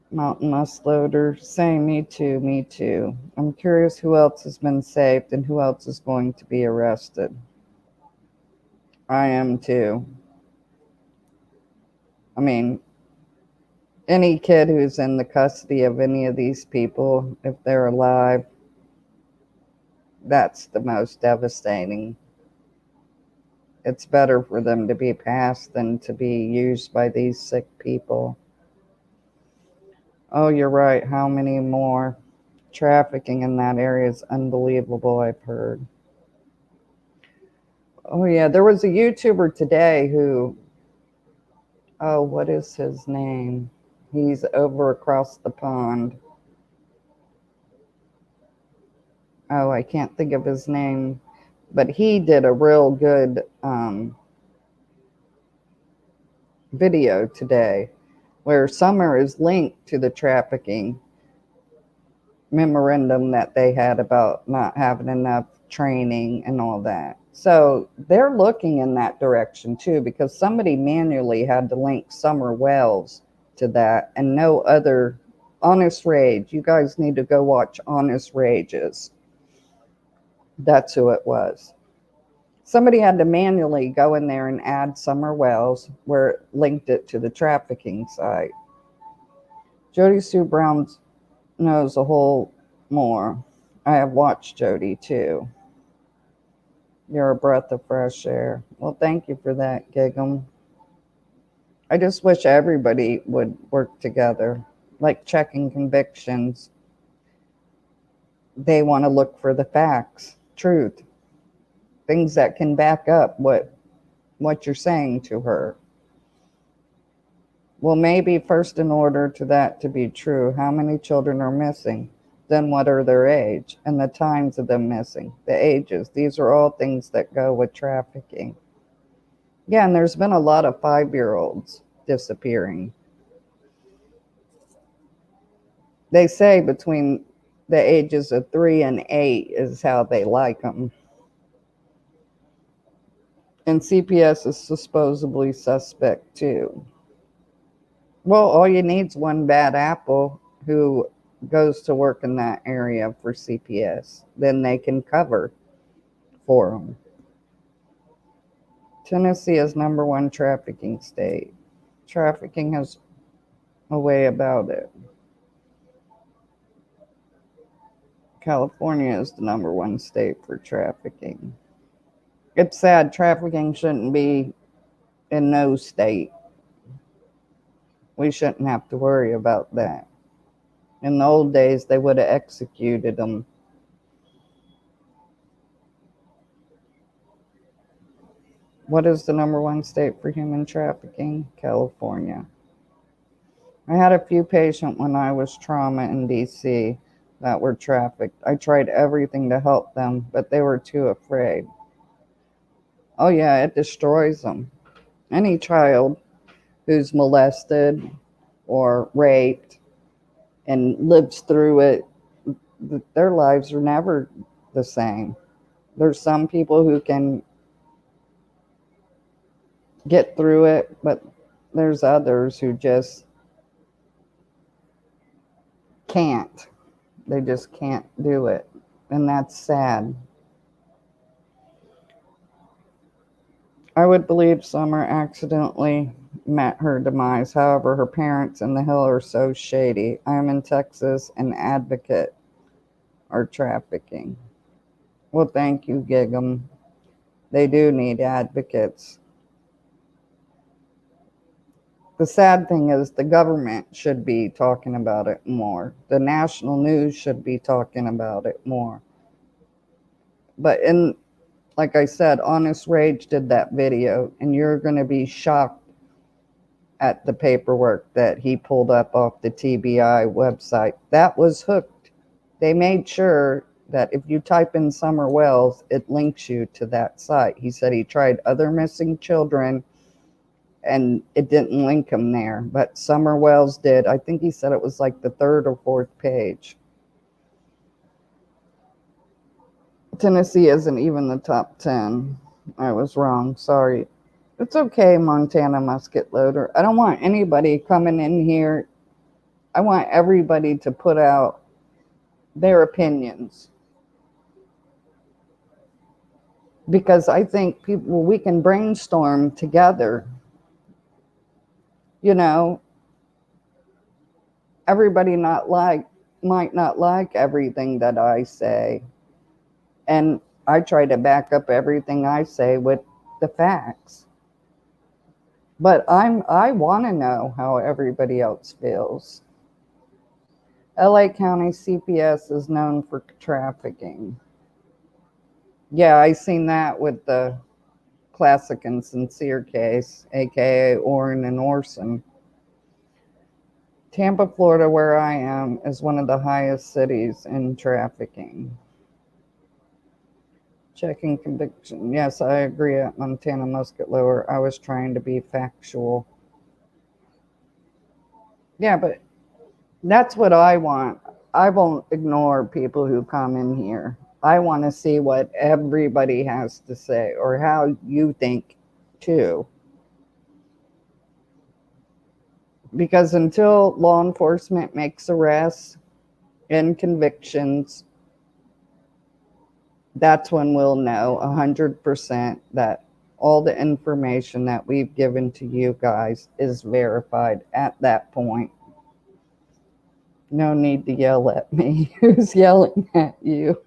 Mountain Musloader, saying me too, me too. I'm curious who else has been saved and who else is going to be arrested. I am too. I mean, any kid who's in the custody of any of these people, if they're alive, that's the most devastating. It's better for them to be passed than to be used by these sick people. Oh, you're right. How many more? Trafficking in that area is unbelievable, I've heard. Oh, yeah. There was a YouTuber today who, oh, what is his name? He's over across the pond. Oh, I can't think of his name. But he did a real good video today where Summer is linked to the trafficking memorandum that they had about not having enough training and all that. So they're looking in that direction too, because somebody manually had to link Summer Wells to that and no other. Honest Rage. You guys need to go watch Honest Rages. That's who it was. Somebody had to manually go in there and add Summer Wells where it linked it to the trafficking site. Jody Sue Brown knows a whole more. I have watched Jody too. You're a breath of fresh air. Well, thank you for that, Gig'em. I just wish everybody would work together, like checking convictions. They want to look for the facts, truth, things that can back up what you're saying to her. Well, maybe first, in order to that to be true, how many children are missing? Then what are their age and the times of them missing, the ages? These are all things that go with trafficking. Yeah, and there's been a lot of 5-year-olds disappearing. They say between the ages of 3 and 8 is how they like them. And CPS is supposedly suspect too. Well, all you need is one bad apple who goes to work in that area for CPS. Then they can cover for them. Tennessee is #1 trafficking state. Trafficking has a way about it. California is the #1 state for trafficking. It's sad. Trafficking shouldn't be in no state. We shouldn't have to worry about that. In the old days, they would have executed them. What is the #1 state for human trafficking? California. I had a few patients when I was trauma in DC that were trafficked. I tried everything to help them, but they were too afraid. Oh, yeah, it destroys them. Any child who's molested or raped and lives through it, their lives are never the same. There's some people who can get through it, but there's others who just can't. They just can't do it. And that's sad. I would believe Summer accidentally met her demise. However, her parents in the Hill are so shady. I am in Texas and advocate are trafficking. Well, thank you, Gig'em. They do need advocates. The sad thing is the government should be talking about it more. The national news should be talking about it more. But like I said, Honest Rage did that video, and you're going to be shocked at the paperwork that he pulled up off the TBI website. That was hooked. They made sure that if you type in Summer Wells, it links you to that site. He said he tried other missing children and it didn't link him there, but Summer Wells did. I think he said it was like the third or fourth page. Tennessee isn't even the top 10. I was wrong. Sorry. It's okay, Montana musket loader. I don't want anybody coming in here. I want everybody to put out their opinions. Because I think we can brainstorm together. You know, everybody might not like everything that I say. And I try to back up everything I say with the facts. But I want to know how everybody else feels. LA County CPS is known for trafficking. Yeah, I seen that with the Classic and Sincere case, aka Orrin and Orson. Tampa, Florida, where I am, is one of the highest cities in trafficking. Checking conviction. Yes, I agree at Montana musket lower. I was trying to be factual. Yeah, but that's what I want. I won't ignore people who come in here. I want to see what everybody has to say or how you think too. Because until law enforcement makes arrests and convictions, that's when we'll know 100% that all the information that we've given to you guys is verified at that point. No need to yell at me. Who's yelling at you?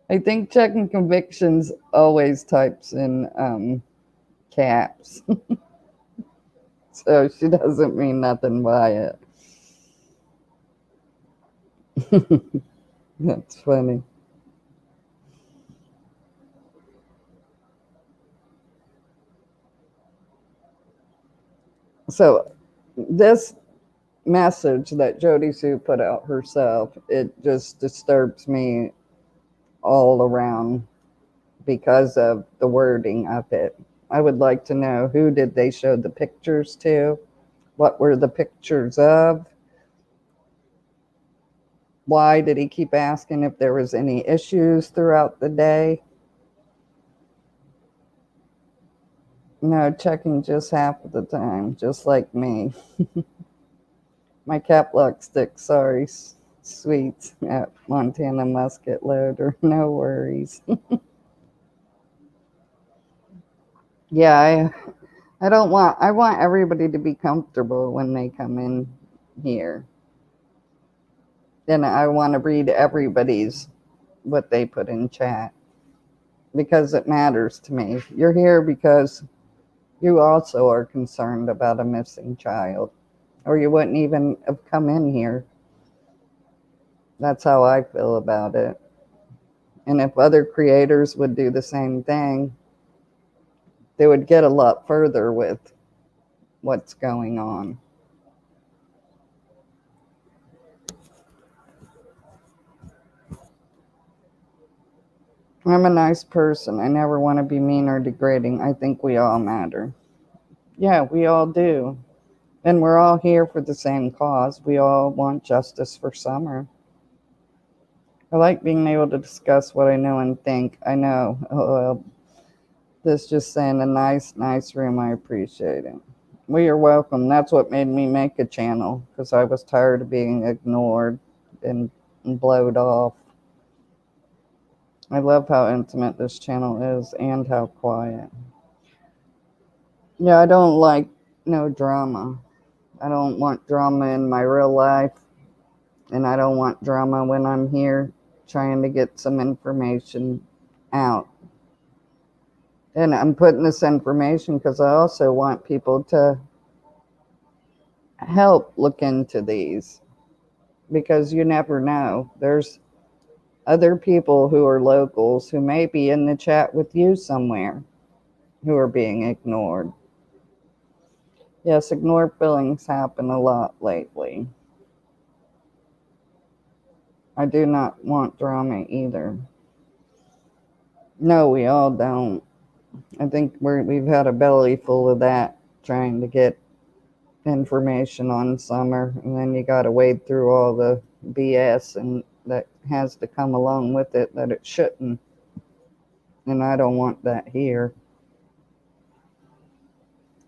I think checking convictions always types in caps. So she doesn't mean nothing by it. That's funny. So this message that Jody Sue put out herself, it just disturbs me all around because of the wording of it. I would like to know, who did they show the pictures to? What were the pictures of? Why did he keep asking if there was any issues throughout the day? No, checking just half of the time, just like me. My cap lock stick, sorry, sweet, at Montana musket loader. No worries. Yeah, I want everybody to be comfortable when they come in here. And I want to read everybody's, what they put in chat, because it matters to me. You're here because you also are concerned about a missing child, or you wouldn't even have come in here. That's how I feel about it. And if other creators would do the same thing, they would get a lot further with what's going on. I'm a nice person. I never want to be mean or degrading. I think we all matter. Yeah, we all do. And we're all here for the same cause. We all want justice for Summer. I like being able to discuss what I know and think. I know. This just saying a nice room. I appreciate it. Well, you're welcome. That's what made me make a channel, because I was tired of being ignored and blowed off. I love how intimate this channel is and how quiet. Yeah, I don't like no drama. I don't want drama in my real life, and I don't want drama when I'm here trying to get some information out. And I'm putting this information because I also want people to help look into these, because you never know. There's other people who are locals who may be in the chat with you somewhere who are being ignored. Yes, ignored feelings happen a lot lately. I do not want drama either. No, we all don't. I think we've had a belly full of that, trying to get information on summer, and then you got to wade through all the BS and that has to come along with it that it shouldn't. And I don't want that here.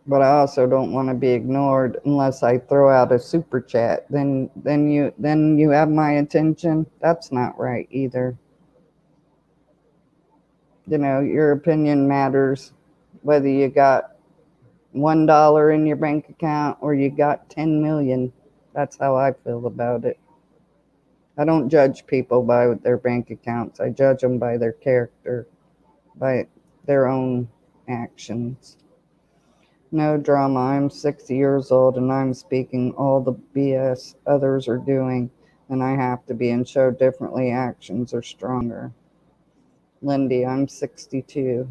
But I also don't want to be ignored unless I throw out a super chat. Then you have my attention. That's not right either. You know, your opinion matters, whether you got $1 in your bank account or you got 10 million. That's how I feel about it. I don't judge people by their bank accounts. I judge them by their character, by their own actions. No drama. I'm 60 years old and I'm speaking all the BS others are doing, and I have to be and show differently. Actions are stronger. Lindy, I'm 62.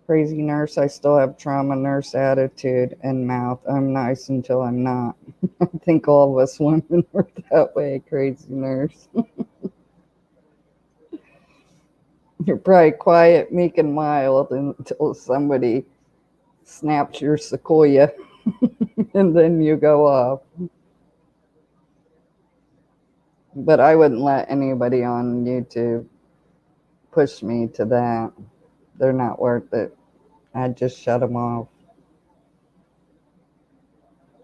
Crazy nurse, I still have trauma nurse attitude and mouth. I'm nice until I'm not. I think all of us women are that way, crazy nurse. You're probably quiet, meek, and mild until somebody snaps your sequoia and then you go off. But I wouldn't let anybody on YouTube push me to that. They're not worth it. I'd just shut them off.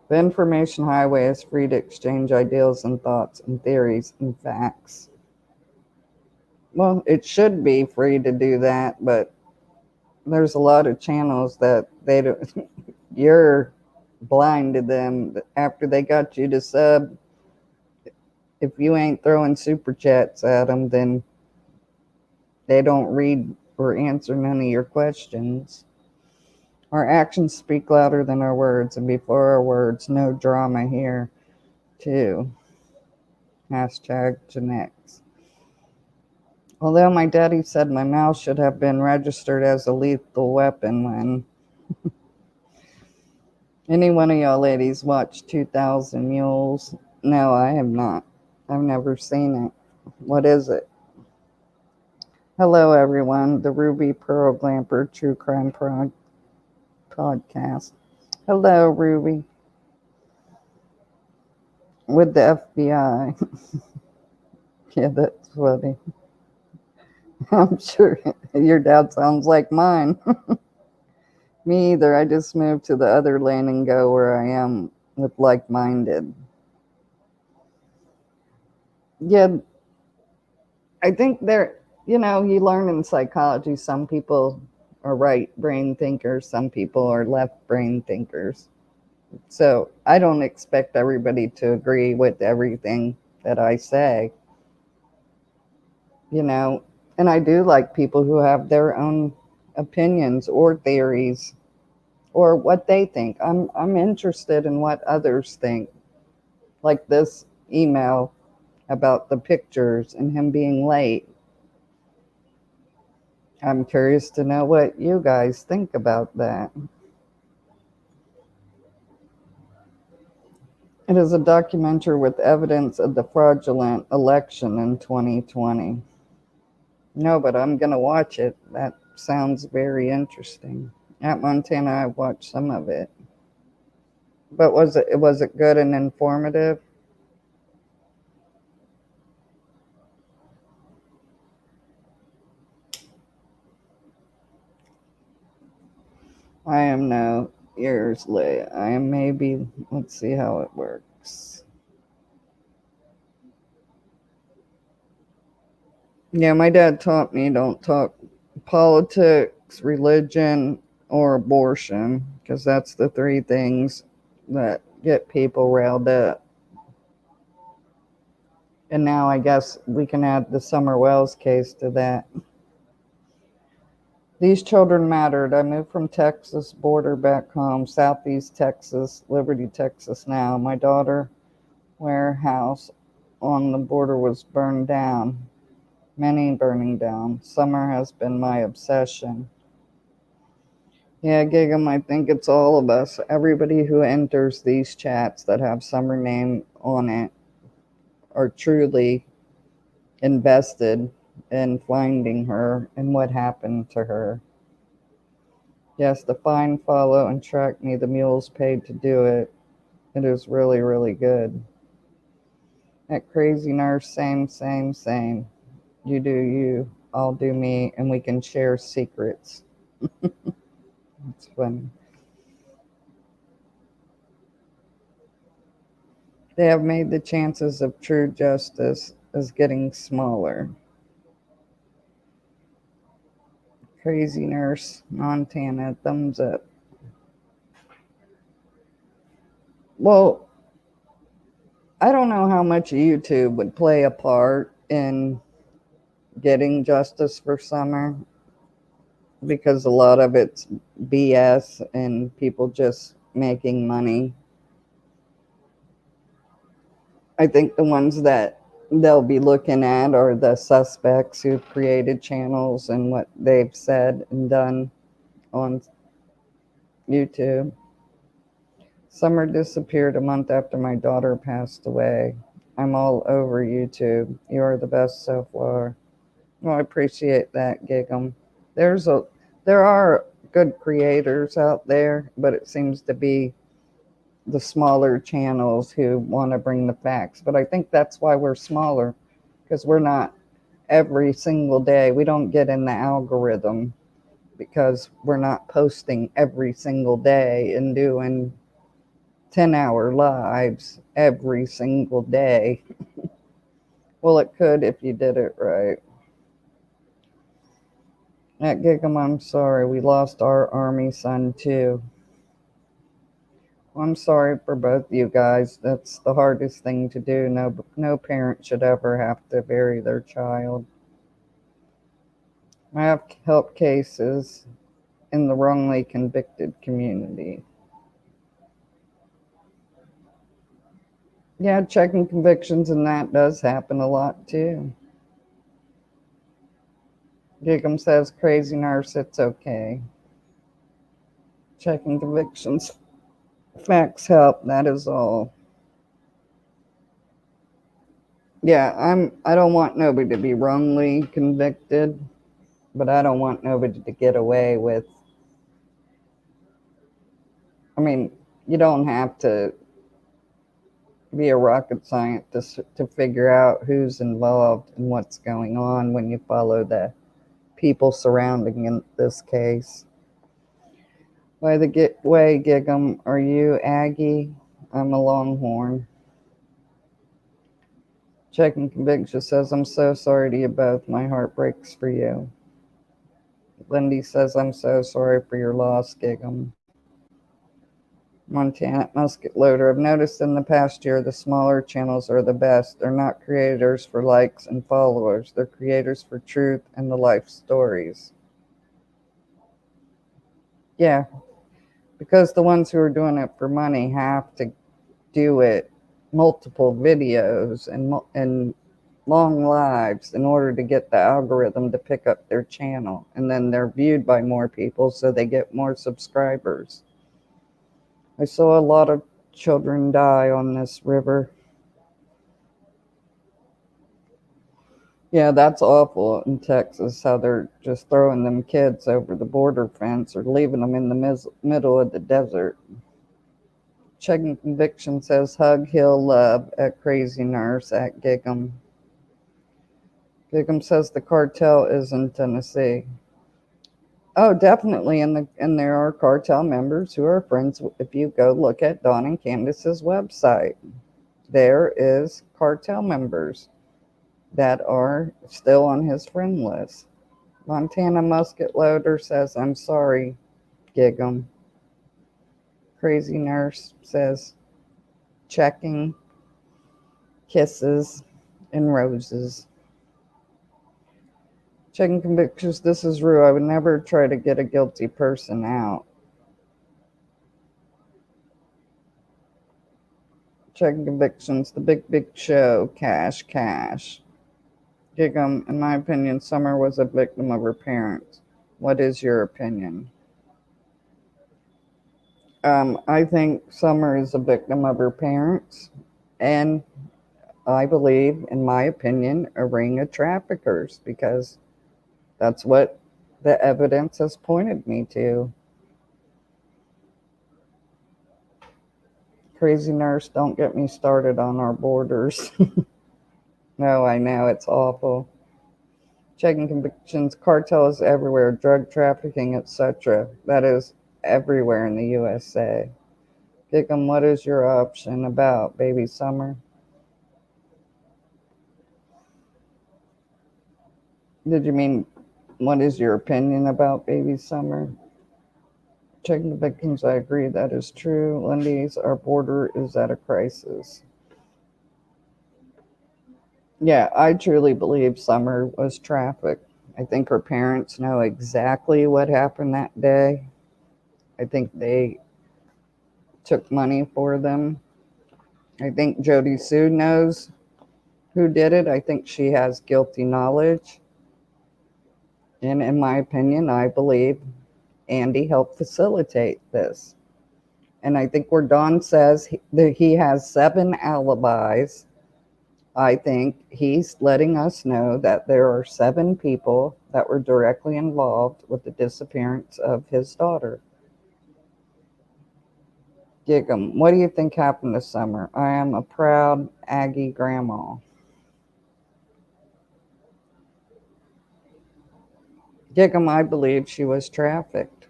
The information highway is free to exchange ideas and thoughts and theories and facts. Well, it should be free to do that, but there's a lot of channels that they don't, you're blind to them. After they got you to sub, if you ain't throwing super chats at them, then they don't read or answer none of your questions. Our actions speak louder than our words, and before our words, no drama here, too. Hashtag Genex. Although my daddy said my mouth should have been registered as a lethal weapon when any one of y'all ladies watched 2000 Mules? No, I have not. I've never seen it. What is it? Hello, everyone. The Ruby Pearl Glamper True Crime Podcast. Hello, Ruby. With the FBI. Yeah, that's funny. I'm sure your dad sounds like mine. Me either. I just moved to the other lane and go where I am with like-minded. Yeah, I think you learn in psychology, some people are right brain thinkers, some people are left brain thinkers. So I don't expect everybody to agree with everything that I say, and I do like people who have their own opinions or theories or what they think. I'm interested in what others think, like this email about the pictures and him being late. I'm curious to know what you guys think about that. It is a documentary with evidence of the fraudulent election in 2020. No, but I'm going to watch it. That sounds very interesting. At Montana, I watched some of it. But was it good and informative? I am no years late. I am maybe, let's see how it works. Yeah, my dad taught me don't talk politics, religion, or abortion, because that's the three things that get people railed up. And now I guess we can add the Summer Wells case to that. These children mattered. I moved from Texas border back home, Southeast Texas, Liberty, Texas now. My daughter warehouse on the border was burned down. Many burning down. Summer has been my obsession. Yeah, Gig'em, I think it's all of us. Everybody who enters these chats that have Summer name on it are truly invested in finding her and what happened to her. Yes, the find, follow, and track me. The mules paid to do it. It is really, really good. That crazy nurse, same, same, same. You do you, I'll do me, and we can share secrets. It's funny. They have made the chances of true justice as getting smaller. Crazy nurse, Montana, thumbs up. Well, I don't know how much YouTube would play a part in getting justice for Summer, because a lot of it's BS and people just making money. I think the ones that they'll be looking at are the suspects who've created channels and what they've said and done on YouTube. Summer disappeared a month after my daughter passed away. I'm all over YouTube. You are the best so far. Well, I appreciate that, Gig'em. There are good creators out there, but it seems to be the smaller channels who want to bring the facts. But I think that's why we're smaller, because we're not every single day. We don't get in the algorithm because we're not posting every single day and doing 10-hour lives every single day. Well, it could if you did it right. At Gig'em, I'm sorry, we lost our army son too. I'm sorry for both you guys. That's the hardest thing to do. No parent should ever have to bury their child. I have helped cases in the wrongly convicted community. Yeah, checking convictions, and that does happen a lot too. Gig'em says, crazy nurse, it's okay. Checking convictions. Facts help, that is all. Yeah, I don't want nobody to be wrongly convicted, but I don't want nobody to get away with. I mean, you don't have to be a rocket scientist to figure out who's involved and what's going on when you follow the people surrounding in this case. By the way, Gig'em, are you Aggie? I'm a Longhorn. Checking conviction says, I'm so sorry to you both. My heart breaks for you. Lindy says, I'm so sorry for your loss, Gig'em. Montana musket loader. I've noticed in the past year the smaller channels are the best. They're not creators for likes and followers. They're creators for truth and the life stories. Yeah, because the ones who are doing it for money have to do it multiple videos and long lives in order to get the algorithm to pick up their channel, and then they're viewed by more people, so they get more subscribers. I saw a lot of children die on this river. Yeah, that's awful in Texas, how they're just throwing them kids over the border fence or leaving them in the middle of the desert. Checking conviction says, hug, heal, love at Crazy Nurse at Gig'em. Gig'em says the cartel is in Tennessee. Oh, definitely, and there are cartel members who are friends. If you go look at Dawn and Candus's website, there is cartel members that are still on his friend list. Montana musket loader says, I'm sorry Gig 'em. Crazy Nurse says, checking, kisses, and roses. Checking convictions. This is Rue. I would never try to get a guilty person out. Checking convictions. The big show. Cash, cash. Gig 'em. In my opinion, Summer was a victim of her parents. What is your opinion? I think Summer is a victim of her parents, and I believe, in my opinion, a ring of traffickers, because that's what the evidence has pointed me to. Crazy Nurse, don't get me started on our borders. No, I know, it's awful. Checking convictions, cartels everywhere, drug trafficking, etc. That is everywhere in the USA. Gickham, what is your option about Baby Summer? Did you mean, what is your opinion about Baby Summer? Checking the victims, I agree, that is true. Lindy's, our border is at a crisis. Yeah, I truly believe Summer was trafficked. I think her parents know exactly what happened that day. I think they took money for them. I think Jody Sue knows who did it. I think she has guilty knowledge. And in my opinion, I believe Andy helped facilitate this. And I think where Don says that he has 7 alibis, I think he's letting us know that there are 7 people that were directly involved with the disappearance of his daughter. Gig'em, what do you think happened this summer? I am a proud Aggie grandma. Gig'em, I believe she was trafficked.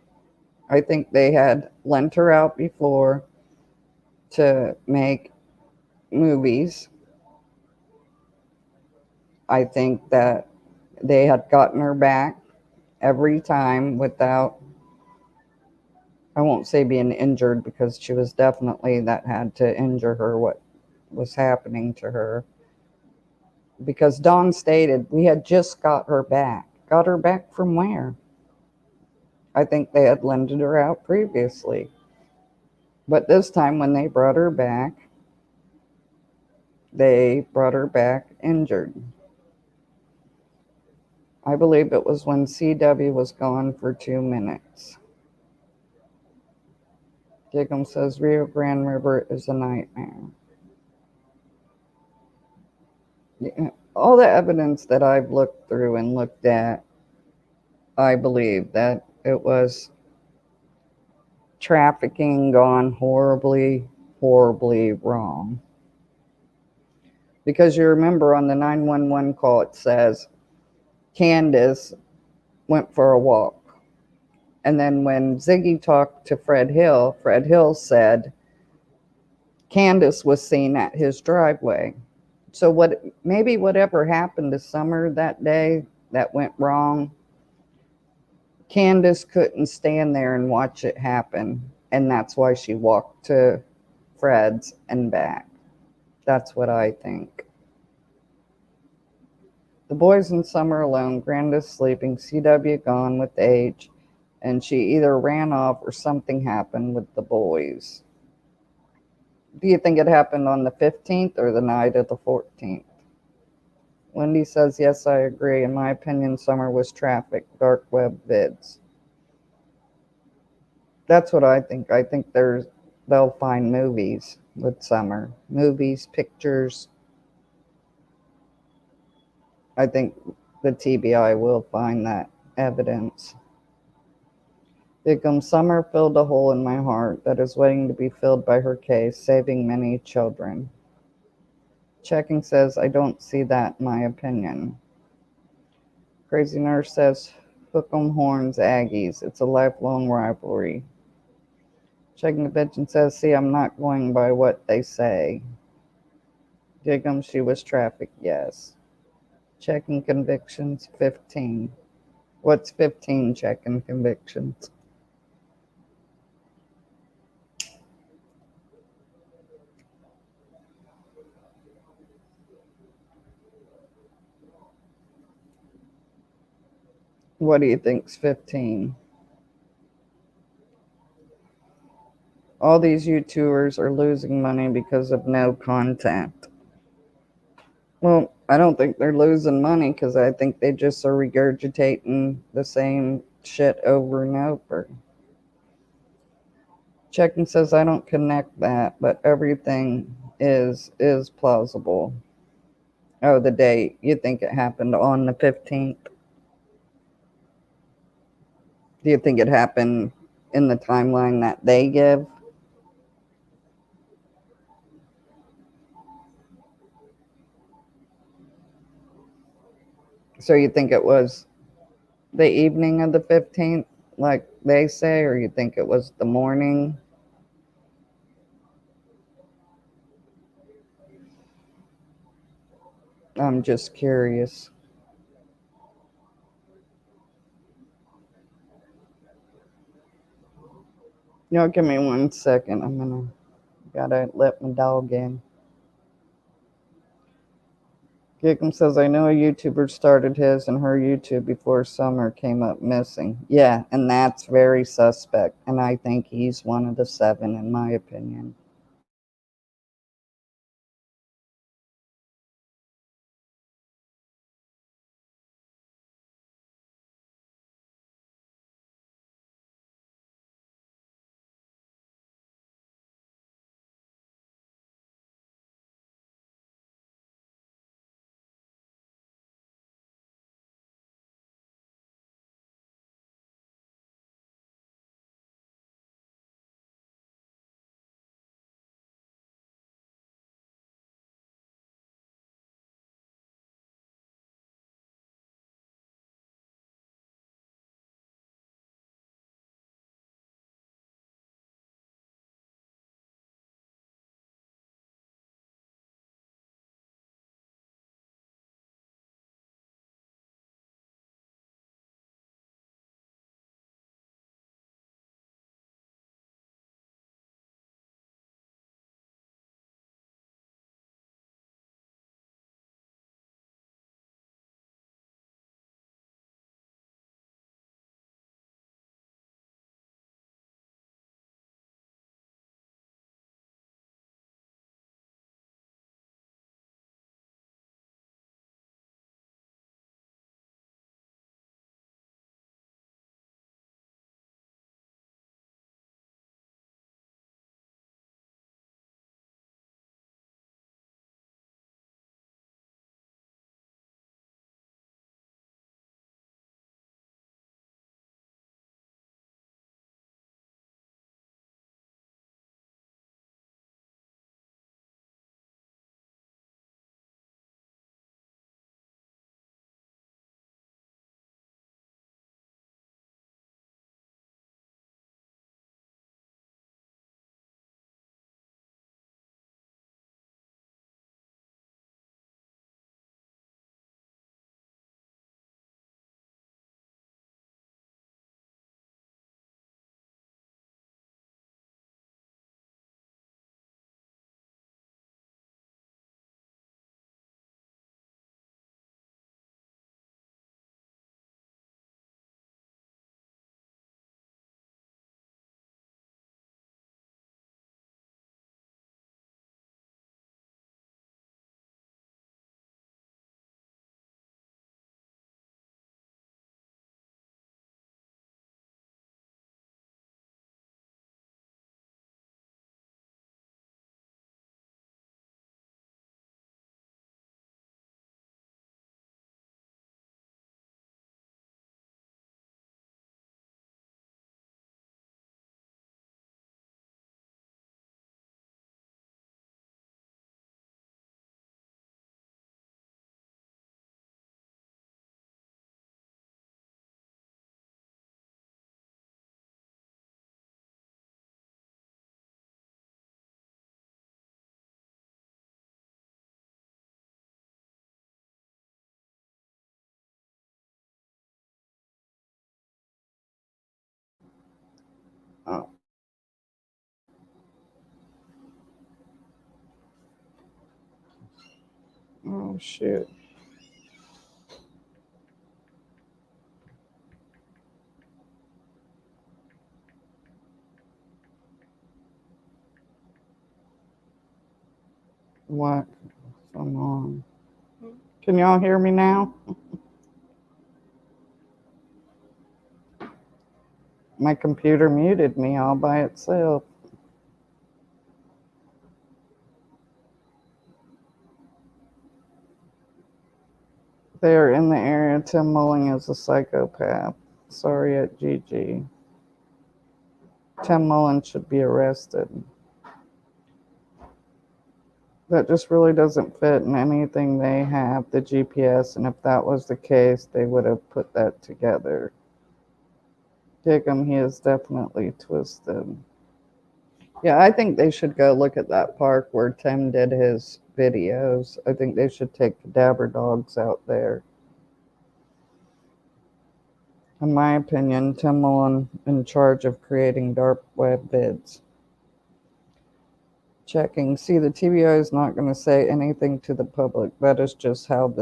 I think they had lent her out before to make movies. I think that they had gotten her back every time without, I won't say being injured, because she was definitely, that had to injure her, what was happening to her. Because Dawn stated we had just got her back. Got her back from where? I think they had lent her out previously. But this time when they brought her back injured. I believe it was when CW was gone for 2 minutes. Gig'em says Rio Grande River is a nightmare. Yeah, all the evidence that I've looked through and looked at, I believe that it was trafficking gone horribly, horribly wrong. Because you remember on the 911 call, it says Candus went for a walk. And then when Ziggy talked to Fred Hill said Candus was seen at his driveway. So maybe whatever happened to Summer that day that went wrong, Candus couldn't stand there and watch it happen. And that's why she walked to Fred's and back. That's what I think. The boys in Summer alone, Grandis sleeping, CW gone with age, and she either ran off or something happened with the boys. Do you think it happened on the 15th or the night of the 14th? Wendy says, yes, I agree. In my opinion, Summer was trafficked. Dark web vids. That's what I think. I think they'll find movies with Summer. Movies, pictures. I think the TBI will find that evidence. Bigum, Summer filled a hole in my heart that is waiting to be filled by her case, saving many children. Checking says, I don't see that in my opinion. Crazy Nurse says, hook 'em horns, Aggies. It's a lifelong rivalry. Checking the pigeon says, see, I'm not going by what they say. Gig'em, she was trafficked, yes. Checking convictions, 15. What's 15 checking convictions? What do you think's 15? All these YouTubers are losing money because of no content. Well, I don't think they're losing money because I think they just are regurgitating the same shit over and over. Checking says I don't connect that, but everything is plausible. Oh, the date. You think it happened on the 15th? Do you think it happened in the timeline that they give? So you think it was the evening of the 15th, like they say, or you think it was the morning? I'm just curious. Give me 1 second. Gotta let my dog in. Giggum says, I know a YouTuber started his and her YouTube before Summer came up missing. Yeah, and that's very suspect. And I think he's one of the 7, in my opinion. Oh, oh shoot. What? Come on. Can y'all hear me now? My computer muted me all by itself. They are in the area. Tim Mulling is a psychopath. Sorry at GG. Tim Mullen should be arrested. That just really doesn't fit in anything they have, the GPS, and if that was the case, they would have put that together. Dig him, he is definitely twisted. Yeah, I think they should go look at that park where Tim did his videos. I think they should take cadaver dogs out there. In my opinion, Tim Mullen in charge of creating dark web vids. Checking. See, the TBI is not going to say anything to the public. That is just how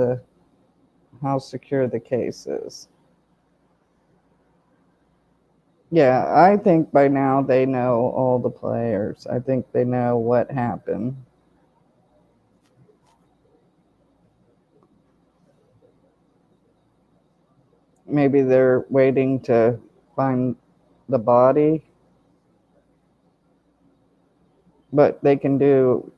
secure the case is. Yeah, I think by now they know all the players. I think they know what happened. Maybe they're waiting to find the body. But they can do,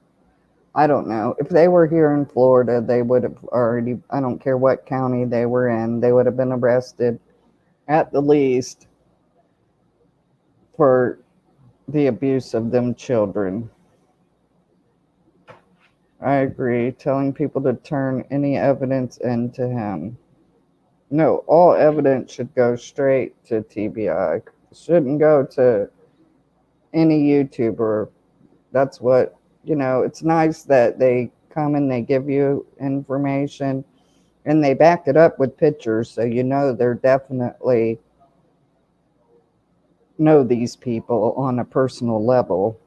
I don't know. If they were here in Florida, they would have already, I don't care what county they were in, they would have been arrested at the least for the abuse of them children. I agree. Telling people to turn any evidence into him. No, all evidence should go straight to TBI. It shouldn't go to any YouTuber. That's what, it's nice that they come and they give you information and they back it up with pictures so they're definitely know these people on a personal level.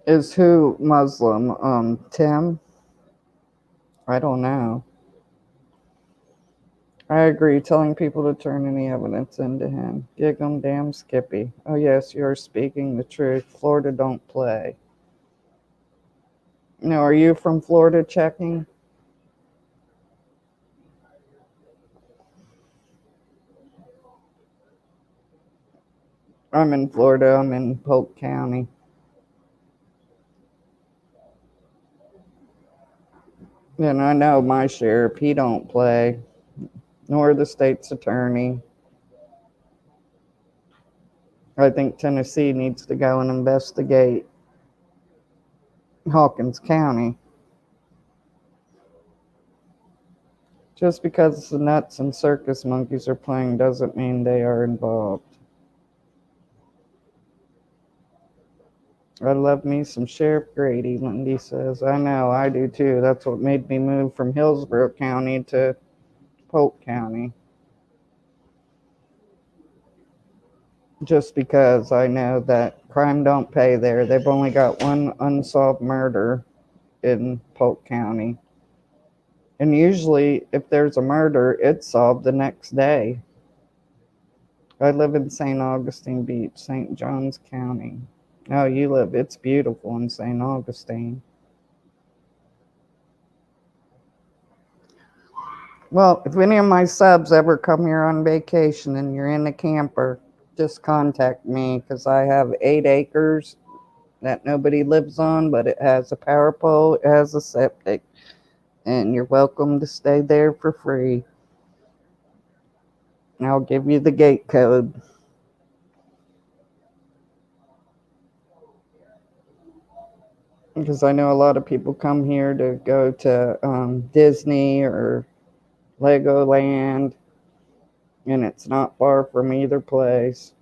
Is who Muslim? Tim? I don't know. I agree. Telling people to turn any evidence into him. Gig 'em, damn Skippy. Oh yes, you're speaking the truth. Florida don't play. No, are you from Florida checking? I'm in Florida. I'm in Polk County. And I know my sheriff, he don't play, nor the state's attorney. I think Tennessee needs to go and investigate Hawkins County. Just because the nuts and circus monkeys are playing doesn't mean they are involved. I love me some Sheriff Grady, Lindy says. I know, I do too. That's what made me move from Hillsborough County to Polk County. Just because I know that crime don't pay there. They've only got one unsolved murder in Polk County. And usually, if there's a murder, it's solved the next day. I live in St. Augustine Beach, St. Johns County. Oh, you live, it's beautiful in St. Augustine. Well, if any of my subs ever come here on vacation and you're in a camper, just contact me because I have 8 acres that nobody lives on, but it has a power pole, it has a septic, and you're welcome to stay there for free. And I'll give you the gate code. Because I know a lot of people come here to go to Disney or Legoland, and it's not far from either place.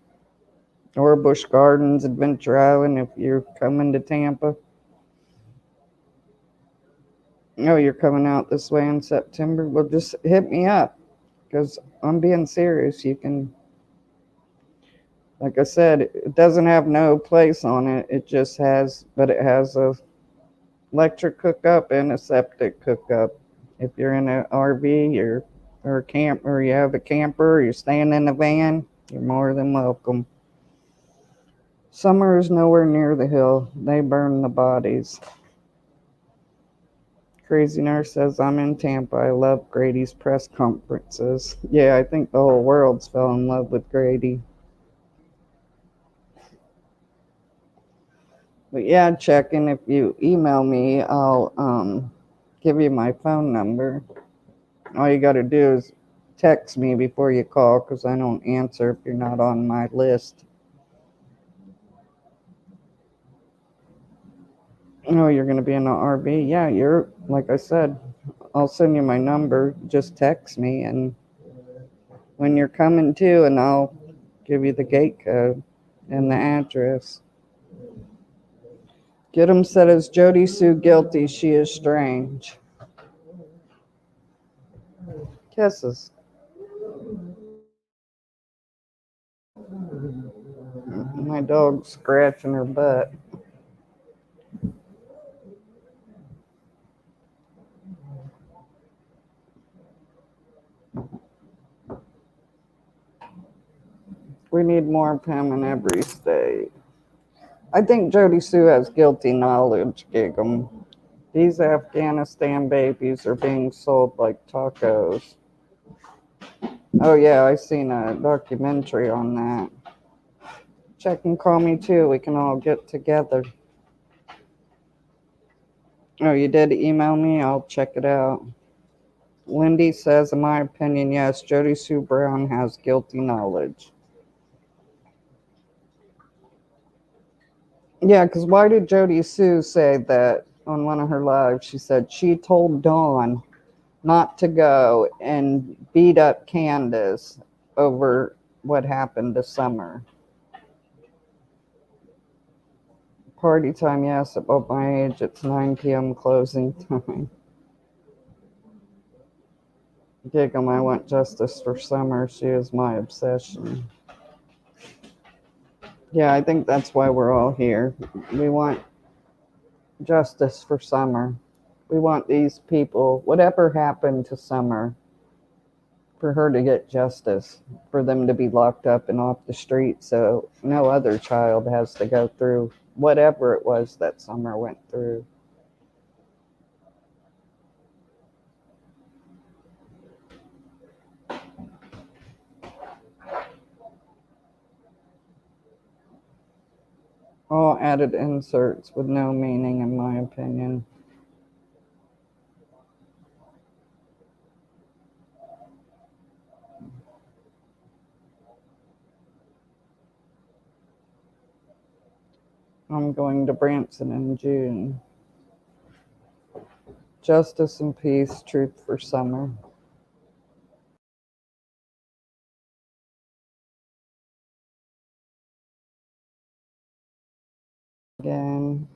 Or Busch Gardens, Adventure Island, if you're coming to Tampa. Oh, you're coming out this way in September? Well, just hit me up, because I'm being serious. You can, like I said, it doesn't have no place on it. It just has, but it has a electric hookup and a septic hookup. If you're in an RV or a camp, or you have a camper, or you're staying in a van, you're more than welcome. Summer is nowhere near the hill. They burn the bodies. Crazy Nurse says, I'm in Tampa. I love Grady's press conferences. Yeah, I think the whole world's fell in love with Grady. But yeah, check in. If you email me, I'll give you my phone number. All you got to do is text me before you call, because I don't answer if you're not on my list. Oh, you're going to be in the RV? Yeah, like I said, I'll send you my number. Just text me, and when you're coming to, and I'll give you the gate code and the address. Get 'em said, is Jody Sue guilty? She is strange. Kisses. My dog's scratching her butt. We need more of him in every state. I think Jody Sue has guilty knowledge, Gig'em. These Afghanistan babies are being sold like tacos. Oh yeah, I seen a documentary on that. Check and call me too. We can all get together. Oh, you did email me? I'll check it out. Lindy says, in my opinion, yes, Jody Sue Brown has guilty knowledge. Yeah, because why did Jody Sue say that on one of her lives? She said she told Dawn not to go and beat up Candus over what happened this summer. Party time, yes, about my age, it's 9 p.m. closing time. Gig'em, I want justice for Summer. She is my obsession. Yeah, I think that's why we're all here. We want justice for Summer. We want these people, whatever happened to Summer, for her to get justice, for them to be locked up and off the street so no other child has to go through whatever it was that Summer went through. All added inserts with no meaning, in my opinion. I'm going to Branson in June. Justice and peace, truth for Summer. Again.